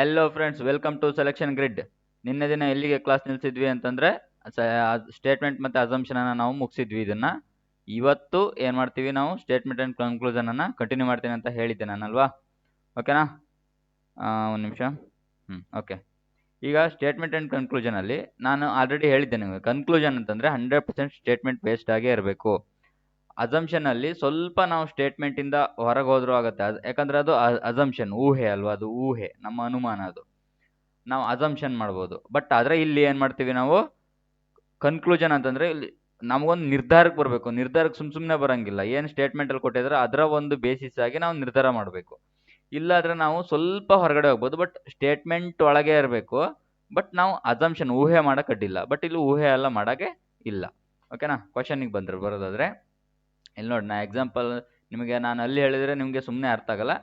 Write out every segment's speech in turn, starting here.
Hello friends, welcome to Selection Grid. ನಿನ್ನೆ ದಿನ ಎಲ್ಲಿಗೆ ಕ್ಲಾಸ್ ನಿಲ್ಸಿದ್ವಿ ಅಂತಂದ್ರೆ ಸ್ಟೇಟ್ಮೆಂಟ್ ಮತ್ತೆ ಅಸಂಪ್ಷನ್ ಅನ್ನ ನಾವು ಮುಗಿಸಿದ್ವಿ. ಇದನ್ನ ಇವತ್ತು ಏನ್ ಮಾಡ್ತೀವಿ, ನಾವು ಸ್ಟೇಟ್ಮೆಂಟ್ ಅಂಡ್ ಕನ್ಕ್ಲೂಷನ್ ಅನ್ನ ಕಂಟಿನ್ಯೂ ಮಾಡ್ತೀನಿ ಅಂತ ಹೇಳಿದ್ದೆ ನಾನಲ್ವಾ? ಓಕೆನಾ? ಒಂದು ನಿಮಿಷ. ಓಕೆ. ಈಗ ಸ್ಟೇಟ್ಮೆಂಟ್ ಅಂಡ್ ಕನ್ಕ್ಲೂಷನ್ ಅಲ್ಲಿ ನಾನು ಆಲ್ರೆಡಿ ಹೇಳಿದ್ದೆ ನಿಮಗೆ, ಕನ್ಕ್ಲೂಷನ್ ಅಂತಂದ್ರೆ 100% ಸ್ಟೇಟ್ಮೆಂಟ್ ಬೇಸ್ಡ್ ಆಗೇ ಇರಬೇಕು. ಅಸಂಪ್ಷನ್ ಅಲ್ಲಿ ಸ್ವಲ್ಪ ನಾವು ಸ್ಟೇಟ್ಮೆಂಟ್ ಇಂದ ಹೊರಗೆ ಹೋದ್ರೂ ಆಗುತ್ತೆ, ಯಾಕಂದ್ರೆ ಅದು ಅಸಂಪ್ಷನ್, ಊಹೆ ಅಲ್ವಾ? ಅದು ಊಹೆ, ನಮ್ಮ ಅನುಮಾನ. ಅದು ನಾವು ಅಸಂಪ್ಷನ್ ಮಾಡ್ಬೋದು. ಬಟ್ ಆದ್ರೆ ಇಲ್ಲಿ ಏನ್ ಮಾಡ್ತೀವಿ ನಾವು, ಕನ್ಕ್ಲೂಷನ್ ಅಂತಂದ್ರೆ ಇಲ್ಲಿ ನಮಗೊಂದು ನಿರ್ಧಾರಕ್ಕೆ ಬರಬೇಕು. ನಿರ್ಧಾರಕ್ಕೆ ಸುಮ್ಮನೆ ಬರಂಗಿಲ್ಲ. ಏನು ಸ್ಟೇಟ್ಮೆಂಟ್ ಅಲ್ಲಿ ಕೊಟ್ಟಿದ್ರೆ ಅದರ ಒಂದು ಬೇಸಿಸ್ ಆಗಿ ನಾವು ನಿರ್ಧಾರ ಮಾಡಬೇಕು. ಇಲ್ಲಾದ್ರೆ ನಾವು ಸ್ವಲ್ಪ ಹೊರಗಡೆ ಹೋಗ್ಬೋದು, ಬಟ್ ಸ್ಟೇಟ್ಮೆಂಟ್ ಒಳಗೆ ಇರಬೇಕು. ಬಟ್ ನಾವು ಅಸಂಪ್ಷನ್, ಊಹೆ ಮಾಡಕ್ ಅಡ್ಡಿಲ್ಲ. ಬಟ್ ಇಲ್ಲಿ ಊಹೆ ಎಲ್ಲ ಮಾಡಕ್ಕೆ ಇಲ್ಲ. ಓಕೆನಾ? ಕ್ವಶನಿಗೆ ಬರೋದಾದ್ರೆ ಇಲ್ಲಿ ನೋಡಿ, ನಾ ಎಕ್ಸಾಂಪಲ್ ನಿಮಗೆ ನಾನು ಅಲ್ಲಿ ಹೇಳಿದ್ರೆ ನಿಮಗೆ ಸುಮ್ಮನೆ ಅರ್ಥ ಆಗಲ್ಲ.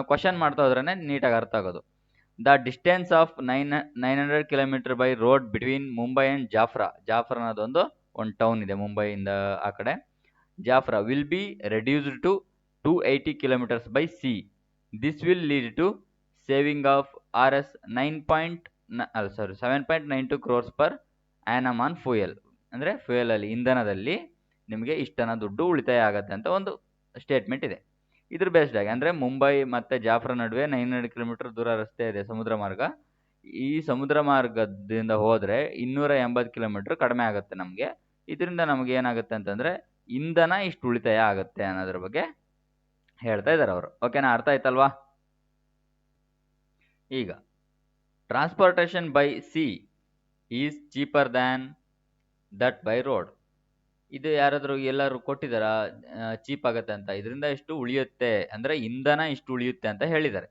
ಕ್ವಶನ್ ಮಾಡ್ತಾ ಹೋದ್ರೇನೆ ನೀಟಾಗಿ ಅರ್ಥ ಆಗೋದು. The distance of 900 kilometre by road between Mumbai and Jafra. Jafra ಅನ್ನೋದೊಂದು ಟೌನ್ ಇದೆ ಮುಂಬೈಯಿಂದ ಆ ಕಡೆ. Jafra will be reduced to 280 kilometres by sea. This will lead to saving of RS 7.92 crores per annum on fuel. ಅಂದರೆ ಫ್ಯೂಯಲಲ್ಲಿ, ಇಂಧನದಲ್ಲಿ ನಿಮಗೆ ಇಷ್ಟನ ದುಡ್ಡು ಉಳಿತಾಯ ಆಗತ್ತೆ ಅಂತ ಒಂದು ಸ್ಟೇಟ್ಮೆಂಟ್ ಇದೆ. ಇದ್ರ ಬೇಸ್ಡ್ ಆಗಿ ಅಂದರೆ ಮುಂಬೈ ಮತ್ತು ಜಾಫ್ರಾ ನಡುವೆ 900 ಕಿಲೋಮೀಟರ್ ದೂರ ರಸ್ತೆ ಇದೆ, ಸಮುದ್ರ ಮಾರ್ಗ. ಈ ಸಮುದ್ರ ಮಾರ್ಗದಿಂದ ಹೋದರೆ 280 ಕಿಲೋಮೀಟರ್ ಕಡಿಮೆ ಆಗುತ್ತೆ ನಮಗೆ. ಇದರಿಂದ ನಮಗೆ ಏನಾಗುತ್ತೆ ಅಂತಂದರೆ ಇಂಧನ ಇಷ್ಟು ಉಳಿತಾಯ ಆಗುತ್ತೆ ಅನ್ನೋದ್ರ ಬಗ್ಗೆ ಹೇಳ್ತಾ ಇದ್ದಾರೆ ಅವರು. ಓಕೆನಾ? ಅರ್ಥ ಆಯ್ತಲ್ವಾ? ಈಗ transportation by C is cheaper than that by road. ಇದು ಯಾರಾದರೂ ಎಲ್ಲರೂ ಕೊಟ್ಟಿದ್ದಾರಾ ಚೀಪ್ ಆಗುತ್ತೆ ಅಂತ? ಇದರಿಂದ ಇಷ್ಟು ಉಳಿಯುತ್ತೆ ಅಂದರೆ ಇಂಧನ ಇಷ್ಟು ಉಳಿಯುತ್ತೆ ಅಂತ ಹೇಳಿದ್ದಾರೆ.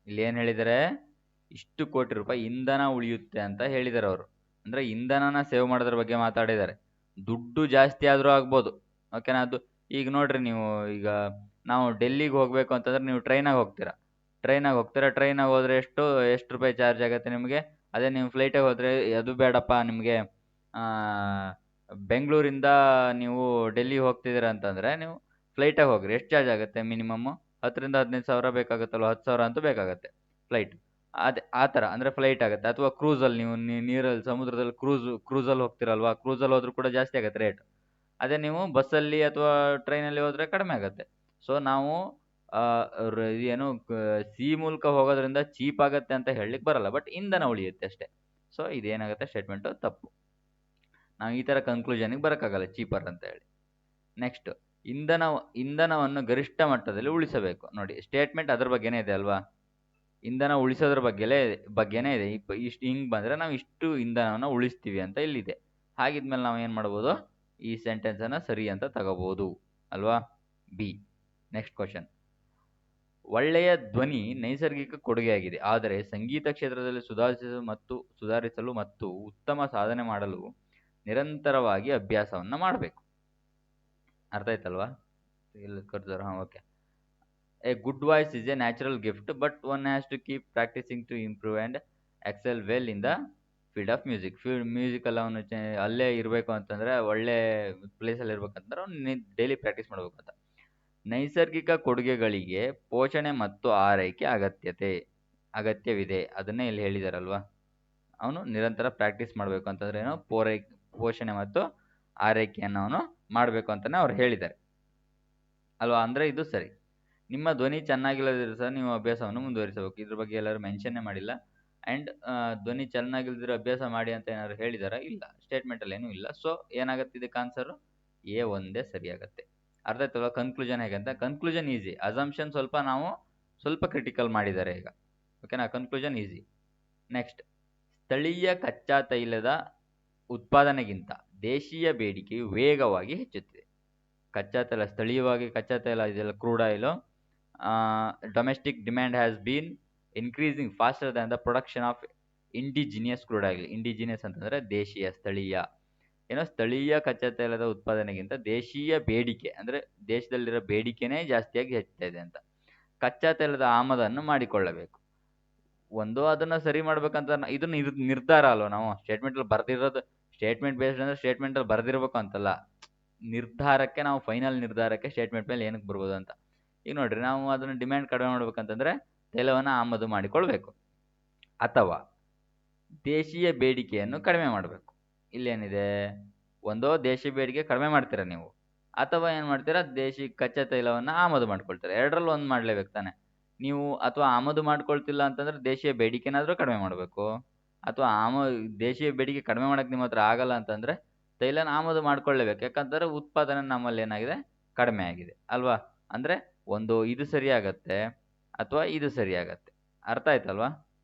ಇಲ್ಲಿ ಏನು ಹೇಳಿದ್ದಾರೆ? ಇಷ್ಟು ಕೋಟಿ ರೂಪಾಯಿ ಇಂಧನ ಉಳಿಯುತ್ತೆ ಅಂತ ಹೇಳಿದ್ದಾರೆ ಅವರು. ಅಂದರೆ ಇಂಧನನ ಸೇವ್ ಮಾಡೋದ್ರ ಬಗ್ಗೆ ಮಾತಾಡಿದ್ದಾರೆ. ದುಡ್ಡು ಜಾಸ್ತಿ ಆದರೂ ಆಗ್ಬೋದು. ಓಕೆನಾ? ಅದು ಈಗ ನೋಡ್ರಿ, ನೀವು ಈಗ ನಾವು ಡೆಲ್ಲಿಗೆ ಹೋಗಬೇಕು ಅಂತಂದ್ರೆ ನೀವು ಟ್ರೈನಾಗಿ ಹೋಗ್ತೀರಾ. ಟ್ರೈನಾಗಿ ಹೋದರೆ ಎಷ್ಟು ರೂಪಾಯಿ ಚಾರ್ಜ್ ಆಗುತ್ತೆ ನಿಮಗೆ? ಅದೇ ನೀವು ಫ್ಲೈಟಾಗಿ ಹೋದರೆ, ಅದು ಬೇಡಪ್ಪ ನಿಮಗೆ ಬೆಂಗಳೂರಿಂದ ನೀವು ಡೆಲ್ಲಿಗೆ ಹೋಗ್ತಿದ್ದೀರಾ ಅಂತಂದರೆ ನೀವು ಫ್ಲೈಟಾಗಿ ಹೋಗ್ರಿ. ಎಷ್ಟು ಚಾರ್ಜ್ ಆಗುತ್ತೆ? ಮಿನಿಮಮ್ಮು 10,000-15,000 ಬೇಕಾಗುತ್ತಲ್ವ? 10,000 ಅಂತೂ ಬೇಕಾಗುತ್ತೆ ಫ್ಲೈಟ್. ಅದೇ ಆ ಥರ ಅಂದರೆ ಫ್ಲೈಟ್ ಆಗುತ್ತೆ. ಅಥವಾ ಕ್ರೂಸಲ್ಲಿ ನೀವು ನೀರಲ್ಲಿ, ಸಮುದ್ರದಲ್ಲಿ ಕ್ರೂಸಲ್ಲಿ ಹೋಗ್ತಿರಲ್ವಾ? ಕ್ರೂಸಲ್ಲಿ ಹೋದ್ರೂ ಕೂಡ ಜಾಸ್ತಿ ಆಗುತ್ತೆ ರೇಟ್. ಅದೇ ನೀವು ಬಸ್ಸಲ್ಲಿ ಅಥವಾ ಟ್ರೈನಲ್ಲಿ ಹೋದರೆ ಕಡಿಮೆ ಆಗುತ್ತೆ. ಸೊ ನಾವು ಏನು ಸಿ ಮೂಲಕ ಹೋಗೋದ್ರಿಂದ ಚೀಪ್ ಆಗುತ್ತೆ ಅಂತ ಹೇಳಲಿಕ್ಕೆ ಬರಲ್ಲ, ಬಟ್ ಇಂಧನ ಉಳಿಯುತ್ತೆ ಅಷ್ಟೇ. ಸೊ ಇದೇನಾಗುತ್ತೆ, ಸ್ಟೇಟ್ಮೆಂಟು ತಪ್ಪು. ನಾವು ಈ ಥರ ಕನ್ಕ್ಲೂಷನ್ಗೆ ಬರೋಕ್ಕಾಗಲ್ಲ ಚೀಪರ್ ಅಂತ ಹೇಳಿ. ನೆಕ್ಸ್ಟ್, ಇಂಧನವನ್ನು ಗರಿಷ್ಠ ಮಟ್ಟದಲ್ಲಿ ಉಳಿಸಬೇಕು. ನೋಡಿ, ಸ್ಟೇಟ್ಮೆಂಟ್ ಅದ್ರ ಬಗ್ಗೆನೇ ಇದೆ ಅಲ್ವಾ? ಇಂಧನ ಉಳಿಸೋದ್ರ ಬಗ್ಗೆನೇ ಇದೆ. ಇಷ್ಟು ಹಿಂಗೆ ಬಂದರೆ ನಾವು ಇಷ್ಟು ಇಂಧನವನ್ನು ಉಳಿಸ್ತೀವಿ ಅಂತ ಇಲ್ಲಿದೆ. ಹಾಗಿದ್ಮೇಲೆ ನಾವು ಏನು ಮಾಡ್ಬೋದು? ಈ ಸೆಂಟೆನ್ಸನ್ನು ಸರಿ ಅಂತ ತಗೋಬೋದು ಅಲ್ವಾ? ಬಿ. Next question. ಒಳ್ಳೆಯ ಧ್ವನಿ ನೈಸರ್ಗಿಕ ಕೊಡುಗೆಯಾಗಿದೆ, ಆದರೆ ಸಂಗೀತ ಕ್ಷೇತ್ರದಲ್ಲಿ ಸುಧಾರಿಸಲು ಮತ್ತು ಉತ್ತಮ ಸಾಧನೆ ಮಾಡಲು ನಿರಂತರವಾಗಿ ಅಭ್ಯಾಸವನ್ನು ಮಾಡಬೇಕು. ಅರ್ಥ ಆಯ್ತಲ್ವಾ? ಇಲ್ಲಿ ಕರ್ತಾರೆ. Okay. A good voice is a natural gift, but one has to keep practising to improve and excel well in the field of music. ಮ್ಯೂಸಿಕಲ್ಲಿ ಅವನು ಅಲ್ಲೇ ಇರಬೇಕು ಅಂತಂದರೆ, ಒಳ್ಳೆ ಪ್ಲೇಸಲ್ಲಿ ಇರ್ಬೇಕಂತಂದ್ರೆ ಅವ್ನು ಡೈಲಿ ಪ್ರಾಕ್ಟೀಸ್ ಮಾಡಬೇಕು ಅಂತ. ನೈಸರ್ಗಿಕ ಕೊಡುಗೆಗಳಿಗೆ ಪೋಷಣೆ ಮತ್ತು ಆರೈಕೆ ಅಗತ್ಯವಿದೆ. ಅದನ್ನೇ ಇಲ್ಲಿ ಹೇಳಿದಾರಲ್ವಾ? ಅವನು ನಿರಂತರ ಪ್ರಾಕ್ಟೀಸ್ ಮಾಡಬೇಕು ಅಂತಂದ್ರೆ ಏನು, ಪೋಷಣೆ ಮತ್ತು ಆರೈಕೆಯನ್ನು ಅವನು ಮಾಡಬೇಕು ಅಂತಲೇ ಅವ್ರು ಹೇಳಿದ್ದಾರೆ ಅಲ್ವಾ? ಅಂದರೆ ಇದು ಸರಿ. ನಿಮ್ಮ ಧ್ವನಿ ಚೆನ್ನಾಗಿಲ್ಲದಿರೋ ಸಹ ನೀವು ಅಭ್ಯಾಸವನ್ನು ಮುಂದುವರಿಸಬೇಕು. ಇದ್ರ ಬಗ್ಗೆ ಎಲ್ಲರೂ ಮೆನ್ಷನ್ನೇ ಮಾಡಿಲ್ಲ. ಆ್ಯಂಡ್ ಧ್ವನಿ ಚೆನ್ನಾಗಿಲ್ದಿರೋ ಅಭ್ಯಾಸ ಮಾಡಿ ಅಂತ ಏನಾದ್ರು ಹೇಳಿದಾರಾ? ಇಲ್ಲ, ಸ್ಟೇಟ್ಮೆಂಟಲ್ಲಿ ಏನೂ ಇಲ್ಲ. ಸೊ ಏನಾಗುತ್ತೆ ಇದಕ್ಕೆ ಆನ್ಸರು? ಎ ಒಂದೇ ಸರಿಯಾಗತ್ತೆ. ಅರ್ಥ ಆಯ್ತಲ್ವ ಕನ್ಕ್ಲೂಷನ್ ಹೇಗೆ ಅಂತ? ಕನ್ಕ್ಲೂಷನ್ ಈಸಿ, ಅಸಂಪ್ಷನ್ ಸ್ವಲ್ಪ ಕ್ರಿಟಿಕಲ್ ಮಾಡಿದ್ದಾರೆ ಈಗ. ಓಕೆನಾ? Conclusion easy. ನೆಕ್ಸ್ಟ್, ಸ್ಥಳೀಯ ಕಚ್ಚಾ ತೈಲದ ಉತ್ಪಾದನೆಗಿಂತ ದೇಶೀಯ ಬೇಡಿಕೆಯು ವೇಗವಾಗಿ ಹೆಚ್ಚುತ್ತಿದೆ. ಸ್ಥಳೀಯವಾಗಿ ಕಚ್ಚಾ ತೈಲ ಇದೆಯಲ್ಲ, crude oil, domestic demand has been increasing faster than the production of indigenous crude oil. Indigenous ಅಂತಂದರೆ ದೇಶೀಯ, ಸ್ಥಳೀಯ ಕಚ್ಚಾ ತೈಲದ ಉತ್ಪಾದನೆಗಿಂತ ದೇಶೀಯ ಬೇಡಿಕೆ ಅಂದರೆ ದೇಶದಲ್ಲಿರೋ ಬೇಡಿಕೆನೇ ಜಾಸ್ತಿಯಾಗಿ ಹೆಚ್ಚುತ್ತಾ ಇದೆ ಅಂತ. ಕಚ್ಚಾ ತೈಲದ ಆಮದನ್ನು ಮಾಡಿಕೊಳ್ಳಬೇಕು. ಅದನ್ನು ಸರಿ ಮಾಡ್ಬೇಕಂತ ಇದನ್ನ ನಿರ್ಧಾರ ಅಲ್ವ? ನಾವು ಸ್ಟೇಟ್ಮೆಂಟಲ್ಲಿ ಬರ್ದಿರೋದು, ಸ್ಟೇಟ್ಮೆಂಟ್ ಬೇಸ್ಡ್ ಅಂದರೆ ಸ್ಟೇಟ್ಮೆಂಟಲ್ಲಿ ಬರ್ದಿರ್ಬೇಕು ಅಂತಲ್ಲ, ನಿರ್ಧಾರಕ್ಕೆ, ನಾವು ಫೈನಲ್ ನಿರ್ಧಾರಕ್ಕೆ ಸ್ಟೇಟ್ಮೆಂಟ್ ಮೇಲೆ ಏನಕ್ಕೆ ಬರ್ಬೋದು ಅಂತ. ಈಗ ನೋಡ್ರಿ, ನಾವು ಅದನ್ನು ಡಿಮ್ಯಾಂಡ್ ಕಡಿಮೆ ಮಾಡ್ಬೇಕಂತಂದ್ರೆ ತೈಲವನ್ನು ಆಮದು ಮಾಡಿಕೊಳ್ಬೇಕು. ಅಥವಾ ದೇಶೀಯ ಬೇಡಿಕೆಯನ್ನು ಕಡಿಮೆ ಮಾಡಬೇಕು. ಇಲ್ಲೇನಿದೆ, ಒಂದೋ ದೇಶೀಯ ಬೇಡಿಕೆ ಕಡಿಮೆ ಮಾಡ್ತೀರಾ ನೀವು, ಅಥವಾ ಏನು ಮಾಡ್ತೀರಾ, ದೇಶಿ ಕಚ್ಚಾ ತೈಲವನ್ನು ಆಮದು ಮಾಡ್ಕೊಳ್ತೀರಾ. ಎರಡರಲ್ಲಿ ಒಂದು ಮಾಡಲೇಬೇಕು ತಾನೆ ನೀವು. ಅಥವಾ ಆಮದು ಮಾಡ್ಕೊಳ್ತಿಲ್ಲ ಅಂತಂದ್ರೆ ದೇಶೀಯ ಬೇಡಿಕೆನಾದರೂ ಕಡಿಮೆ ಮಾಡಬೇಕು, ಅಥವಾ ದೇಶೀಯ ಬೇಡಿಕೆ ಕಡಿಮೆ ಮಾಡಕ್ಕೆ ನಿಮ್ಮ ಹತ್ರ ಆಗಲ್ಲ ಅಂತಂದ್ರೆ ತೈಲನ ಆಮದು ಮಾಡ್ಕೊಳ್ಳೇಬೇಕು. ಯಾಕಂತಂದ್ರೆ ಉತ್ಪಾದನೆ ನಮ್ಮಲ್ಲಿ ಏನಾಗಿದೆ, ಕಡಿಮೆ ಆಗಿದೆ ಅಲ್ವಾ. ಅಂದ್ರೆ ಒಂದು ಇದು ಸರಿ ಆಗತ್ತೆ ಅಥವಾ ಇದು ಸರಿ ಆಗತ್ತೆ. ಅರ್ಥ ಆಯ್ತಲ್ವಾ?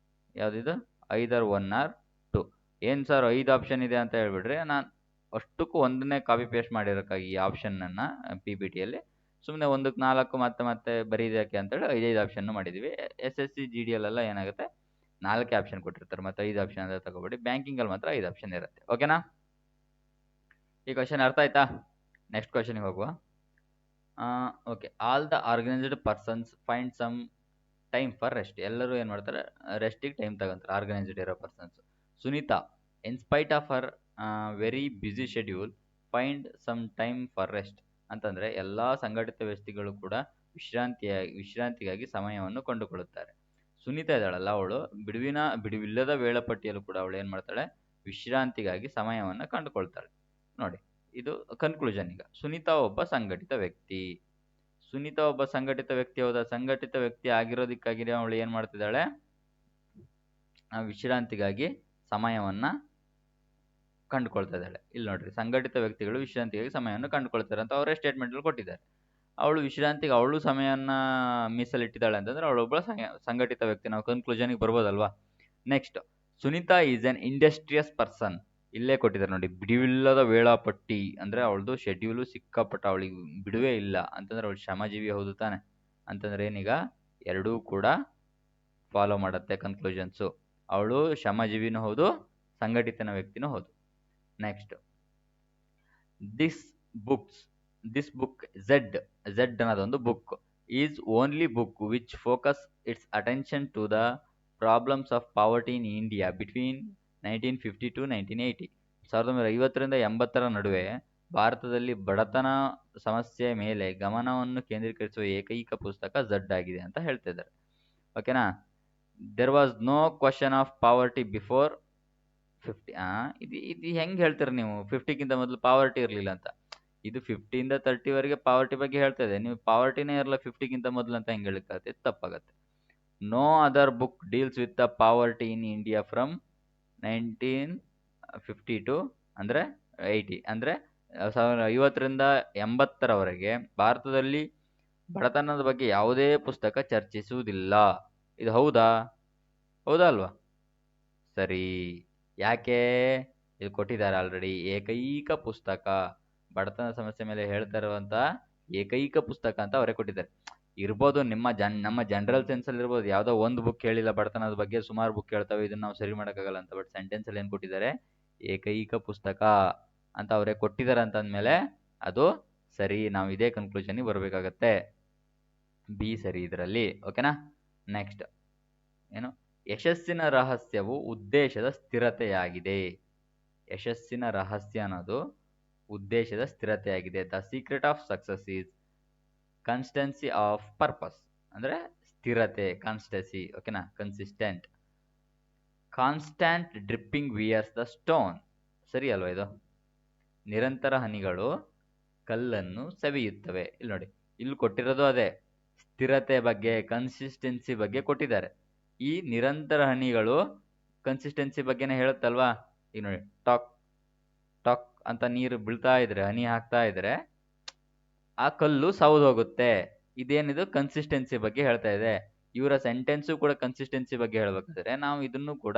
ಯಾವುದಿದು, ಐದರ್ ಒನ್ ಆರ್ ಟು. ಏನು ಸರ್ 5 ಆಪ್ಷನ್ ಇದೆ ಅಂತ ಹೇಳ್ಬಿಡ್ರಿ, ನಾನು ಅಷ್ಟಕ್ಕೂ ಒಂದನ್ನೇ ಕಾಪಿ ಪೇಸ್ಟ್ ಮಾಡಿರೋಕ್ಕಾಗಿ ಈ ಆಪ್ಷನನ್ನು ಪಿ ಪಿ ಟಿಯಲ್ಲಿ ಸುಮ್ಮನೆ ಒಂದಕ್ಕೆ 4 ಮತ್ತೆ ಮತ್ತೆ ಬರೀದಕ್ಕೆ ಅಂತೇಳಿ 5 ಆಪ್ಷನ್ ಮಾಡಿದ್ದೀವಿ. S S C G D ಎಲ್ಲ ಏನಾಗುತ್ತೆ, 4 ಆಪ್ಷನ್ ಕೊಟ್ಟಿರ್ತಾರೆ, ಮತ್ತೆ 5 ಆಪ್ಷನ್ ಅಂತ ತಗೋಬೇಡಿ. ಬ್ಯಾಂಕಿಂಗಲ್ಲಿ ಮಾತ್ರ 5 ಆಪ್ಷನ್ ಇರುತ್ತೆ. ಓಕೆನಾ? ಈ ಕ್ವಶನ್ ಅರ್ಥ ಆಯ್ತಾ? ನೆಕ್ಸ್ಟ್ ಕ್ವಶನ್ಗೆ ಹೋಗುವ. Okay, all the organised persons find some time for rest. ಎಲ್ಲರೂ ಏನು ಮಾಡ್ತಾರೆ, ರೆಸ್ಟಿಗೆ ಟೈಮ್ ತಗೊಂತಾರೆ, ಆರ್ಗನೈಸ್ಡ್ ಇರೋ persons. Sunita, in spite of her very busy schedule, find some time for rest. ಅಂತಂದರೆ ಎಲ್ಲ ಸಂಘಟಿತ ವ್ಯಕ್ತಿಗಳು ಕೂಡ ವಿಶ್ರಾಂತಿಗಾಗಿ ಸಮಯವನ್ನು ಕಂಡುಕೊಳ್ಳುತ್ತಾರೆ. ಸುನೀತಾ ಇದ್ದಾಳಲ್ಲ, ಅವಳು ಬಿಡುವಿಲ್ಲದ ವೇಳಾಪಟ್ಟಿಯಲ್ಲೂ ಕೂಡ ಅವಳು ಏನು ಮಾಡ್ತಾಳೆ, ವಿಶ್ರಾಂತಿಗಾಗಿ ಸಮಯವನ್ನು ಕಂಡುಕೊಳ್ತಾಳೆ. ನೋಡಿ, ಇದು ಕನ್ಕ್ಲೂಷನ್. ಈಗ ಸುನೀತಾ ಒಬ್ಬ ಸಂಘಟಿತ ವ್ಯಕ್ತಿ. ಸುನೀತಾ ಒಬ್ಬ ಸಂಘಟಿತ ವ್ಯಕ್ತಿ ಹೌದಾ? ಸಂಘಟಿತ ವ್ಯಕ್ತಿ ಆಗಿರೋದಕ್ಕಾಗಿ ಅವಳು ಏನು ಮಾಡ್ತಿದ್ದಾಳೆ, ವಿಶ್ರಾಂತಿಗಾಗಿ ಸಮಯವನ್ನ ಕಂಡುಕೊಳ್ತಾ ಇದ್ದಾಳೆ. ಇಲ್ಲಿ ನೋಡ್ರಿ, ಸಂಘಟಿತ ವ್ಯಕ್ತಿಗಳು ವಿಶ್ರಾಂತಿಗಾಗಿ ಸಮಯವನ್ನು ಕಂಡುಕೊಳ್ತಾರೆ ಅಂತ ಅವರೇ ಸ್ಟೇಟ್ಮೆಂಟಲ್ಲಿ ಕೊಟ್ಟಿದ್ದಾರೆ. ಅವಳು ವಿಶ್ರಾಂತಿಗೆ ಅವಳು ಸಮಯನ್ನ ಮೀಸಲಿಟ್ಟಿದ್ದಾಳೆ ಅಂತಂದ್ರೆ ಅವಳೊಬ್ಬಳ ಸಂಘಟಿತ ವ್ಯಕ್ತಿ. ನಾವು ಕನ್ಕ್ಲೂಷನ್ಗೆ ಬರ್ಬೋದಲ್ವಾ? Next, Sunita is an industrious person. ಇಲ್ಲೇ ಕೊಟ್ಟಿದ್ದಾರೆ ನೋಡಿ, ಬಿಡುವಿಲ್ಲದ ವೇಳಾಪಟ್ಟಿ ಅಂದರೆ ಅವಳದು ಶೆಡ್ಯೂಲು ಸಿಕ್ಕಾಪಟ್ಟ, ಅವಳಿಗೆ ಬಿಡುವೇ ಇಲ್ಲ ಅಂತಂದ್ರೆ ಅವಳು ಶ್ರಮಜೀವಿ ಹೌದು ತಾನೆ. ಅಂತಂದ್ರೆ ಏನೀಗ ಎರಡೂ ಕೂಡ ಫಾಲೋ ಮಾಡುತ್ತೆ ಕನ್ಕ್ಲೂಷನ್ಸು. ಅವಳು ಶ್ರಮಜೀವಿನೂ ಹೌದು, ಸಂಘಟಿತನ ವ್ಯಕ್ತಿನೂ ಹೌದು. ನೆಕ್ಸ್ಟ್, ದಿಸ್ ಬುಕ್ ಝೆಡ್ ಅನ್ನೋದೊಂದು book is only book which focus its attention to the problems of poverty in India between 1950 to 1980. 1950ರಿಂದ 80ರ ನಡುವೆ ಭಾರತದಲ್ಲಿ ಬಡತನ ಸಮಸ್ಯೆ ಮೇಲೆ ಗಮನವನ್ನು ಕೇಂದ್ರೀಕರಿಸುವ ಏಕೈಕ ಪುಸ್ತಕ ಝಡ್ ಆಗಿದೆ ಅಂತ ಹೇಳ್ತಾ ಇದ್ದಾರೆ. ಓಕೆನಾ? There was no question of poverty before 50. ಇದು ಹೆಂಗೆ ಹೇಳ್ತೀರಿ ನೀವು, 50ಗಿಂತ ಮೊದಲು ಪಾವರ್ಟಿ ಇರಲಿಲ್ಲ ಅಂತ? ಇದು 50ಇಂದ 30ವರೆಗೆ ಪಾವರ್ಟಿ ಬಗ್ಗೆ ಹೇಳ್ತಾ ಇದೆ, ನೀವು ಪಾವರ್ಟಿನೇ ಇರಲ್ಲ 50ಗಿಂತ ಮೊದಲು ಅಂತ ಹೆಂಗೆ ಹೇಳಿಕ್ಕಾಗುತ್ತೆ? ಇದು ತಪ್ಪಾಗತ್ತೆ. No other book deals with the poverty in India from 1950 to ಅಂದರೆ 80, ಅಂದರೆ 1950ರಿಂದ 80ರವರೆಗೆ ಭಾರತದಲ್ಲಿ ಬಡತನದ ಬಗ್ಗೆ ಯಾವುದೇ ಪುಸ್ತಕ ಚರ್ಚಿಸುವುದಿಲ್ಲ. ಇದು ಹೌದಾ ಅಲ್ವಾ? ಸರಿ. ಯಾಕೆ? ಇದು ಕೊಟ್ಟಿದ್ದಾರೆ ಆಲ್ರೆಡಿ. ಏಕೈಕ ಪುಸ್ತಕ, ಬಡತನ ಸಮಸ್ಯೆ ಮೇಲೆ ಹೇಳ್ತಾ ಇರುವಂಥ ಏಕೈಕ ಪುಸ್ತಕ ಅಂತ ಅವರೇ ಕೊಟ್ಟಿದ್ದಾರೆ. ಇರ್ಬೋದು ನಮ್ಮ ಜನರಲ್ ಸೆನ್ಸಲ್ಲಿ ಇರ್ಬೋದು, ಯಾವುದೋ ಒಂದು ಬುಕ್ ಹೇಳಿಲ್ಲ ಬಡತನದ ಬಗ್ಗೆ, ಸುಮಾರು ಬುಕ್ ಹೇಳ್ತವೆ, ಇದನ್ನು ನಾವು ಸರಿ ಮಾಡೋಕ್ಕಾಗಲ್ಲ ಅಂತ. ಬಟ್ ಸೆಂಟೆನ್ಸಲ್ಲಿ ಏನು ಕೊಟ್ಟಿದ್ದಾರೆ, ಏಕೈಕ ಪುಸ್ತಕ ಅಂತ ಅವರೇ ಕೊಟ್ಟಿದ್ದಾರೆ ಅಂತಂದಮೇಲೆ ಅದು ಸರಿ. ನಾವು ಇದೇ ಕನ್ಕ್ಲೂಷನ್ಗೆ ಬರಬೇಕಾಗತ್ತೆ. ಬಿ ಸರಿ ಇದರಲ್ಲಿ. ಓಕೆನಾ? ನೆಕ್ಸ್ಟ್ ಏನು, ಯಶಸ್ಸಿನ ರಹಸ್ಯವು ಉದ್ದೇಶದ ಸ್ಥಿರತೆಯಾಗಿದೆ. ಯಶಸ್ಸಿನ ರಹಸ್ಯ ಅನ್ನೋದು ಉದ್ದೇಶದ ಸ್ಥಿರತೆಯಾಗಿದೆ. The secret of success is consistency of purpose. ಅಂದರೆ ಸ್ಥಿರತೆ, ಕಾನ್ಸ್ಟೆನ್ಸಿ. ಓಕೆನಾ? Consistent. Constant dripping wears the stone. ಸರಿ ಅಲ್ವಾ ಇದು? ನಿರಂತರ ಹನಿಗಳು ಕಲ್ಲನ್ನು ಸವಿಯುತ್ತವೆ. ಇಲ್ಲಿ ನೋಡಿ, ಇಲ್ಲಿ ಕೊಟ್ಟಿರೋದು ಅದೇ ಸ್ಥಿರತೆ ಬಗ್ಗೆ, ಕನ್ಸಿಸ್ಟೆನ್ಸಿ ಬಗ್ಗೆ ಕೊಟ್ಟಿದ್ದಾರೆ. ಈ ನಿರಂತರ ಹನಿಗಳು ಕನ್ಸಿಸ್ಟೆನ್ಸಿ ಬಗ್ಗೆನೇ ಹೇಳುತ್ತಲ್ವಾ? ಈಗ ನೋಡಿ, ಟಾಕ್ ಟಾಕ್ ಅಂತ ನೀರು ಬೀಳ್ತಾ ಇದ್ರೆ, ಹನಿ ಹಾಕ್ತಾ ಇದ್ರೆ ಆ ಕಲ್ಲು ಸೌದೋಗುತ್ತೆ. ಇದೇನಿದು, ಕನ್ಸಿಸ್ಟೆನ್ಸಿ ಬಗ್ಗೆ ಹೇಳ್ತಾ ಇದೆ. ಇವರ ಸೆಂಟೆನ್ಸು ಕೂಡ ಕನ್ಸಿಸ್ಟೆನ್ಸಿ ಬಗ್ಗೆ ಹೇಳ್ಬೇಕಾದ್ರೆ ನಾವು ಇದನ್ನು ಕೂಡ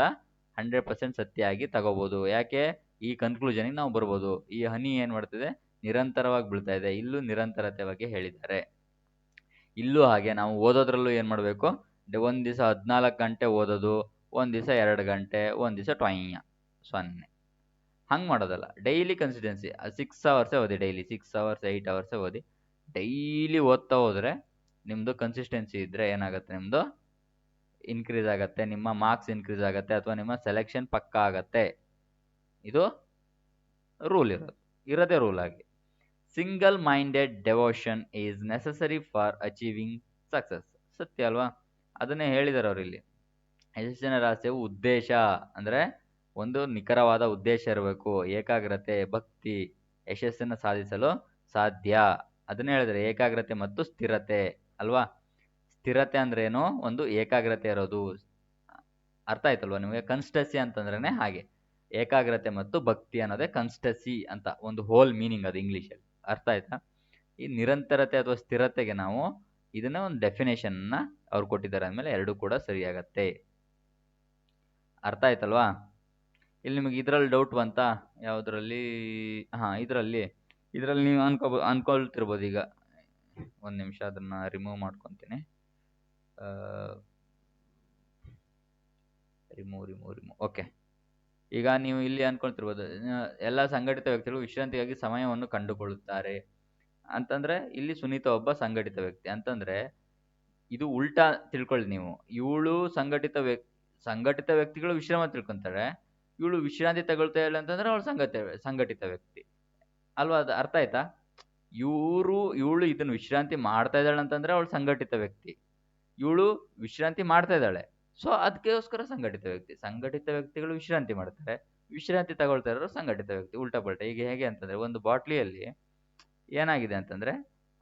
100% ಸತ್ಯ ಆಗಿ ತಗೋಬಹುದು. ಯಾಕೆ? ಈ ಕನ್ಕ್ಲೂಷನ್ಗೆ ನಾವು ಬರ್ಬೋದು. ಈ ಹನಿ ಏನು ಮಾಡ್ತಿದೆ, ನಿರಂತರವಾಗಿ ಬೀಳ್ತಾ ಇದೆ. ಇಲ್ಲೂ ನಿರಂತರತೆ ಬಗ್ಗೆ ಹೇಳಿದ್ದಾರೆ. ಇಲ್ಲೂ ಹಾಗೆ ನಾವು ಓದೋದ್ರಲ್ಲೂ ಏನು ಮಾಡಬೇಕು, ಒಂದು ದಿವಸ 14 ಗಂಟೆ ಓದೋದು, ಒಂದು ದಿವಸ 2 ಗಂಟೆ, ಒಂದು ದಿವಸ 0 ಹಂಗೆ ಮಾಡೋದಲ್ಲ. ಡೈಲಿ ಕನ್ಸಿಸ್ಟೆನ್ಸಿ 6 ಅವರ್ಸೇ ಓದಿ, ಡೈಲಿ 6 ಅವರ್ಸ್ 8 ಅವರ್ಸೇ ಓದಿ. ಡೈಲಿ ಓದ್ತಾ ಹೋದರೆ ನಿಮ್ಮದು ಕನ್ಸಿಸ್ಟೆನ್ಸಿ ಇದ್ದರೆ ಏನಾಗುತ್ತೆ, ನಿಮ್ಮದು ಇನ್ಕ್ರೀಸ್ ಆಗುತ್ತೆ, ನಿಮ್ಮ ಮಾರ್ಕ್ಸ್ ಇನ್ಕ್ರೀಸ್ ಆಗುತ್ತೆ, ಅಥವಾ ನಿಮ್ಮ ಸೆಲೆಕ್ಷನ್ ಪಕ್ಕಾ ಆಗತ್ತೆ. ಇದು ರೂಲ್ ಇರೋದೇ ರೂಲ್ ಆಗಿ. Single minded devotion is necessary for achieving success. ಸತ್ಯ ಅಲ್ವಾ? ಅದನ್ನೇ ಹೇಳಿದ್ದಾರೆ ಅವರು ಇಲ್ಲಿ. ಯಶಸ್ಸಿನ ರಹಸ್ಯವು ಉದ್ದೇಶ, ಅಂದ್ರೆ ಒಂದು ನಿಖರವಾದ ಉದ್ದೇಶ ಇರಬೇಕು. ಏಕಾಗ್ರತೆ, ಭಕ್ತಿ ಯಶಸ್ಸನ್ನು ಸಾಧಿಸಲು ಸಾಧ್ಯ. ಅದನ್ನ ಹೇಳಿದ್ರೆ ಏಕಾಗ್ರತೆ ಮತ್ತು ಸ್ಥಿರತೆ ಅಲ್ವಾ. ಸ್ಥಿರತೆ ಅಂದ್ರೆ ಏನು? ಒಂದು ಏಕಾಗ್ರತೆ ಇರೋದು. ಅರ್ಥ ಆಯ್ತಲ್ವಾ ನಿಮಗೆ? ಕನ್ಸ್ಟಸಿ ಅಂತಂದ್ರೇನೆ ಹಾಗೆ. ಏಕಾಗ್ರತೆ ಮತ್ತು ಭಕ್ತಿ ಅನ್ನೋದೇ ಕನ್ಸ್ಟಸಿ ಅಂತ ಒಂದು ಹೋಲ್ ಮೀನಿಂಗ್ ಅದು ಇಂಗ್ಲಿಷಲ್ಲಿ. ಅರ್ಥ ಆಯ್ತಾ? ಈ ನಿರಂತರತೆ ಅಥವಾ ಸ್ಥಿರತೆಗೆ ನಾವು ಇದನ್ನ ಒಂದು ಡೆಫಿನೇಷನ್ ಅವ್ರು ಕೊಟ್ಟಿದ್ದಾರೆ ಅಂದಮೇಲೆ ಎರಡೂ ಕೂಡ ಸರಿಯಾಗತ್ತೆ. ಅರ್ಥ ಆಯ್ತಲ್ವಾ? ಇಲ್ಲಿ ನಿಮಗೆ ಇದ್ರಲ್ಲಿ ಡೌಟ್ ಬಂತಾ? ಯಾವುದ್ರಲ್ಲಿ? ಹಾ, ಇದರಲ್ಲಿ ನೀವು ಅನ್ಕೊಳ್ತಿರ್ಬೋದು ಈಗ. ಒಂದು ನಿಮಿಷ ಅದನ್ನ ರಿಮೂವ್ ಮಾಡ್ಕೊತೀನಿ. ರಿಮೂವ್. ಓಕೆ. ಈಗ ನೀವು ಇಲ್ಲಿ ಅನ್ಕೊಳ್ತಿರ್ಬೋದು, ಎಲ್ಲ ಸಂಘಟಿತ ವ್ಯಕ್ತಿಗಳು ವಿಶ್ರಾಂತಿಗಾಗಿ ಸಮಯವನ್ನು ಕಂಡುಕೊಳ್ಳುತ್ತಾರೆ ಅಂತಂದ್ರೆ ಇಲ್ಲಿ ಸುನೀತಾ ಒಬ್ಬ ಸಂಘಟಿತ ವ್ಯಕ್ತಿ ಅಂತಂದ್ರೆ ಇದು ಉಲ್ಟಾ ತಿಳ್ಕೊಳ್ಳಿ ನೀವು. ಇವಳು ಸಂಘಟಿತ ವ್ಯಕ್ತಿಗಳು ವಿಶ್ರಾಮ ತಿಳ್ಕೊಂತಾಳೆ, ಇವಳು ವಿಶ್ರಾಂತಿ ತಗೊಳ್ತಾ ಇಲ್ಲ ಅಂತಂದ್ರೆ ಅವಳು ಸಂಘಟಿತ ವ್ಯಕ್ತಿ ಅಲ್ವಾ? ಅದು ಅರ್ಥ ಆಯ್ತಾ? ಇವಳು ಇದನ್ನ ವಿಶ್ರಾಂತಿ ಮಾಡ್ತಾ ಇದ್ದಾಳೆ ಅಂತಂದ್ರೆ ಅವಳು ಸಂಘಟಿತ ವ್ಯಕ್ತಿ, ಇವಳು ವಿಶ್ರಾಂತಿ ಮಾಡ್ತಾ ಇದ್ದಾಳೆ, ಸೊ ಅದಕ್ಕೋಸ್ಕರ ಸಂಘಟಿತ ವ್ಯಕ್ತಿ. ಸಂಘಟಿತ ವ್ಯಕ್ತಿಗಳು ವಿಶ್ರಾಂತಿ ಮಾಡ್ತಾರೆ, ವಿಶ್ರಾಂತಿ ತಗೊಳ್ತಾ ಇರೋರು ಸಂಘಟಿತ ವ್ಯಕ್ತಿ. ಉಲ್ಟಾ ಪಲ್ಟಾ. ಈಗ ಹೇಗೆ ಅಂತಂದ್ರೆ ಒಂದು ಬಾಟ್ಲಿಯಲ್ಲಿ ಏನಾಗಿದೆ ಅಂತಂದ್ರೆ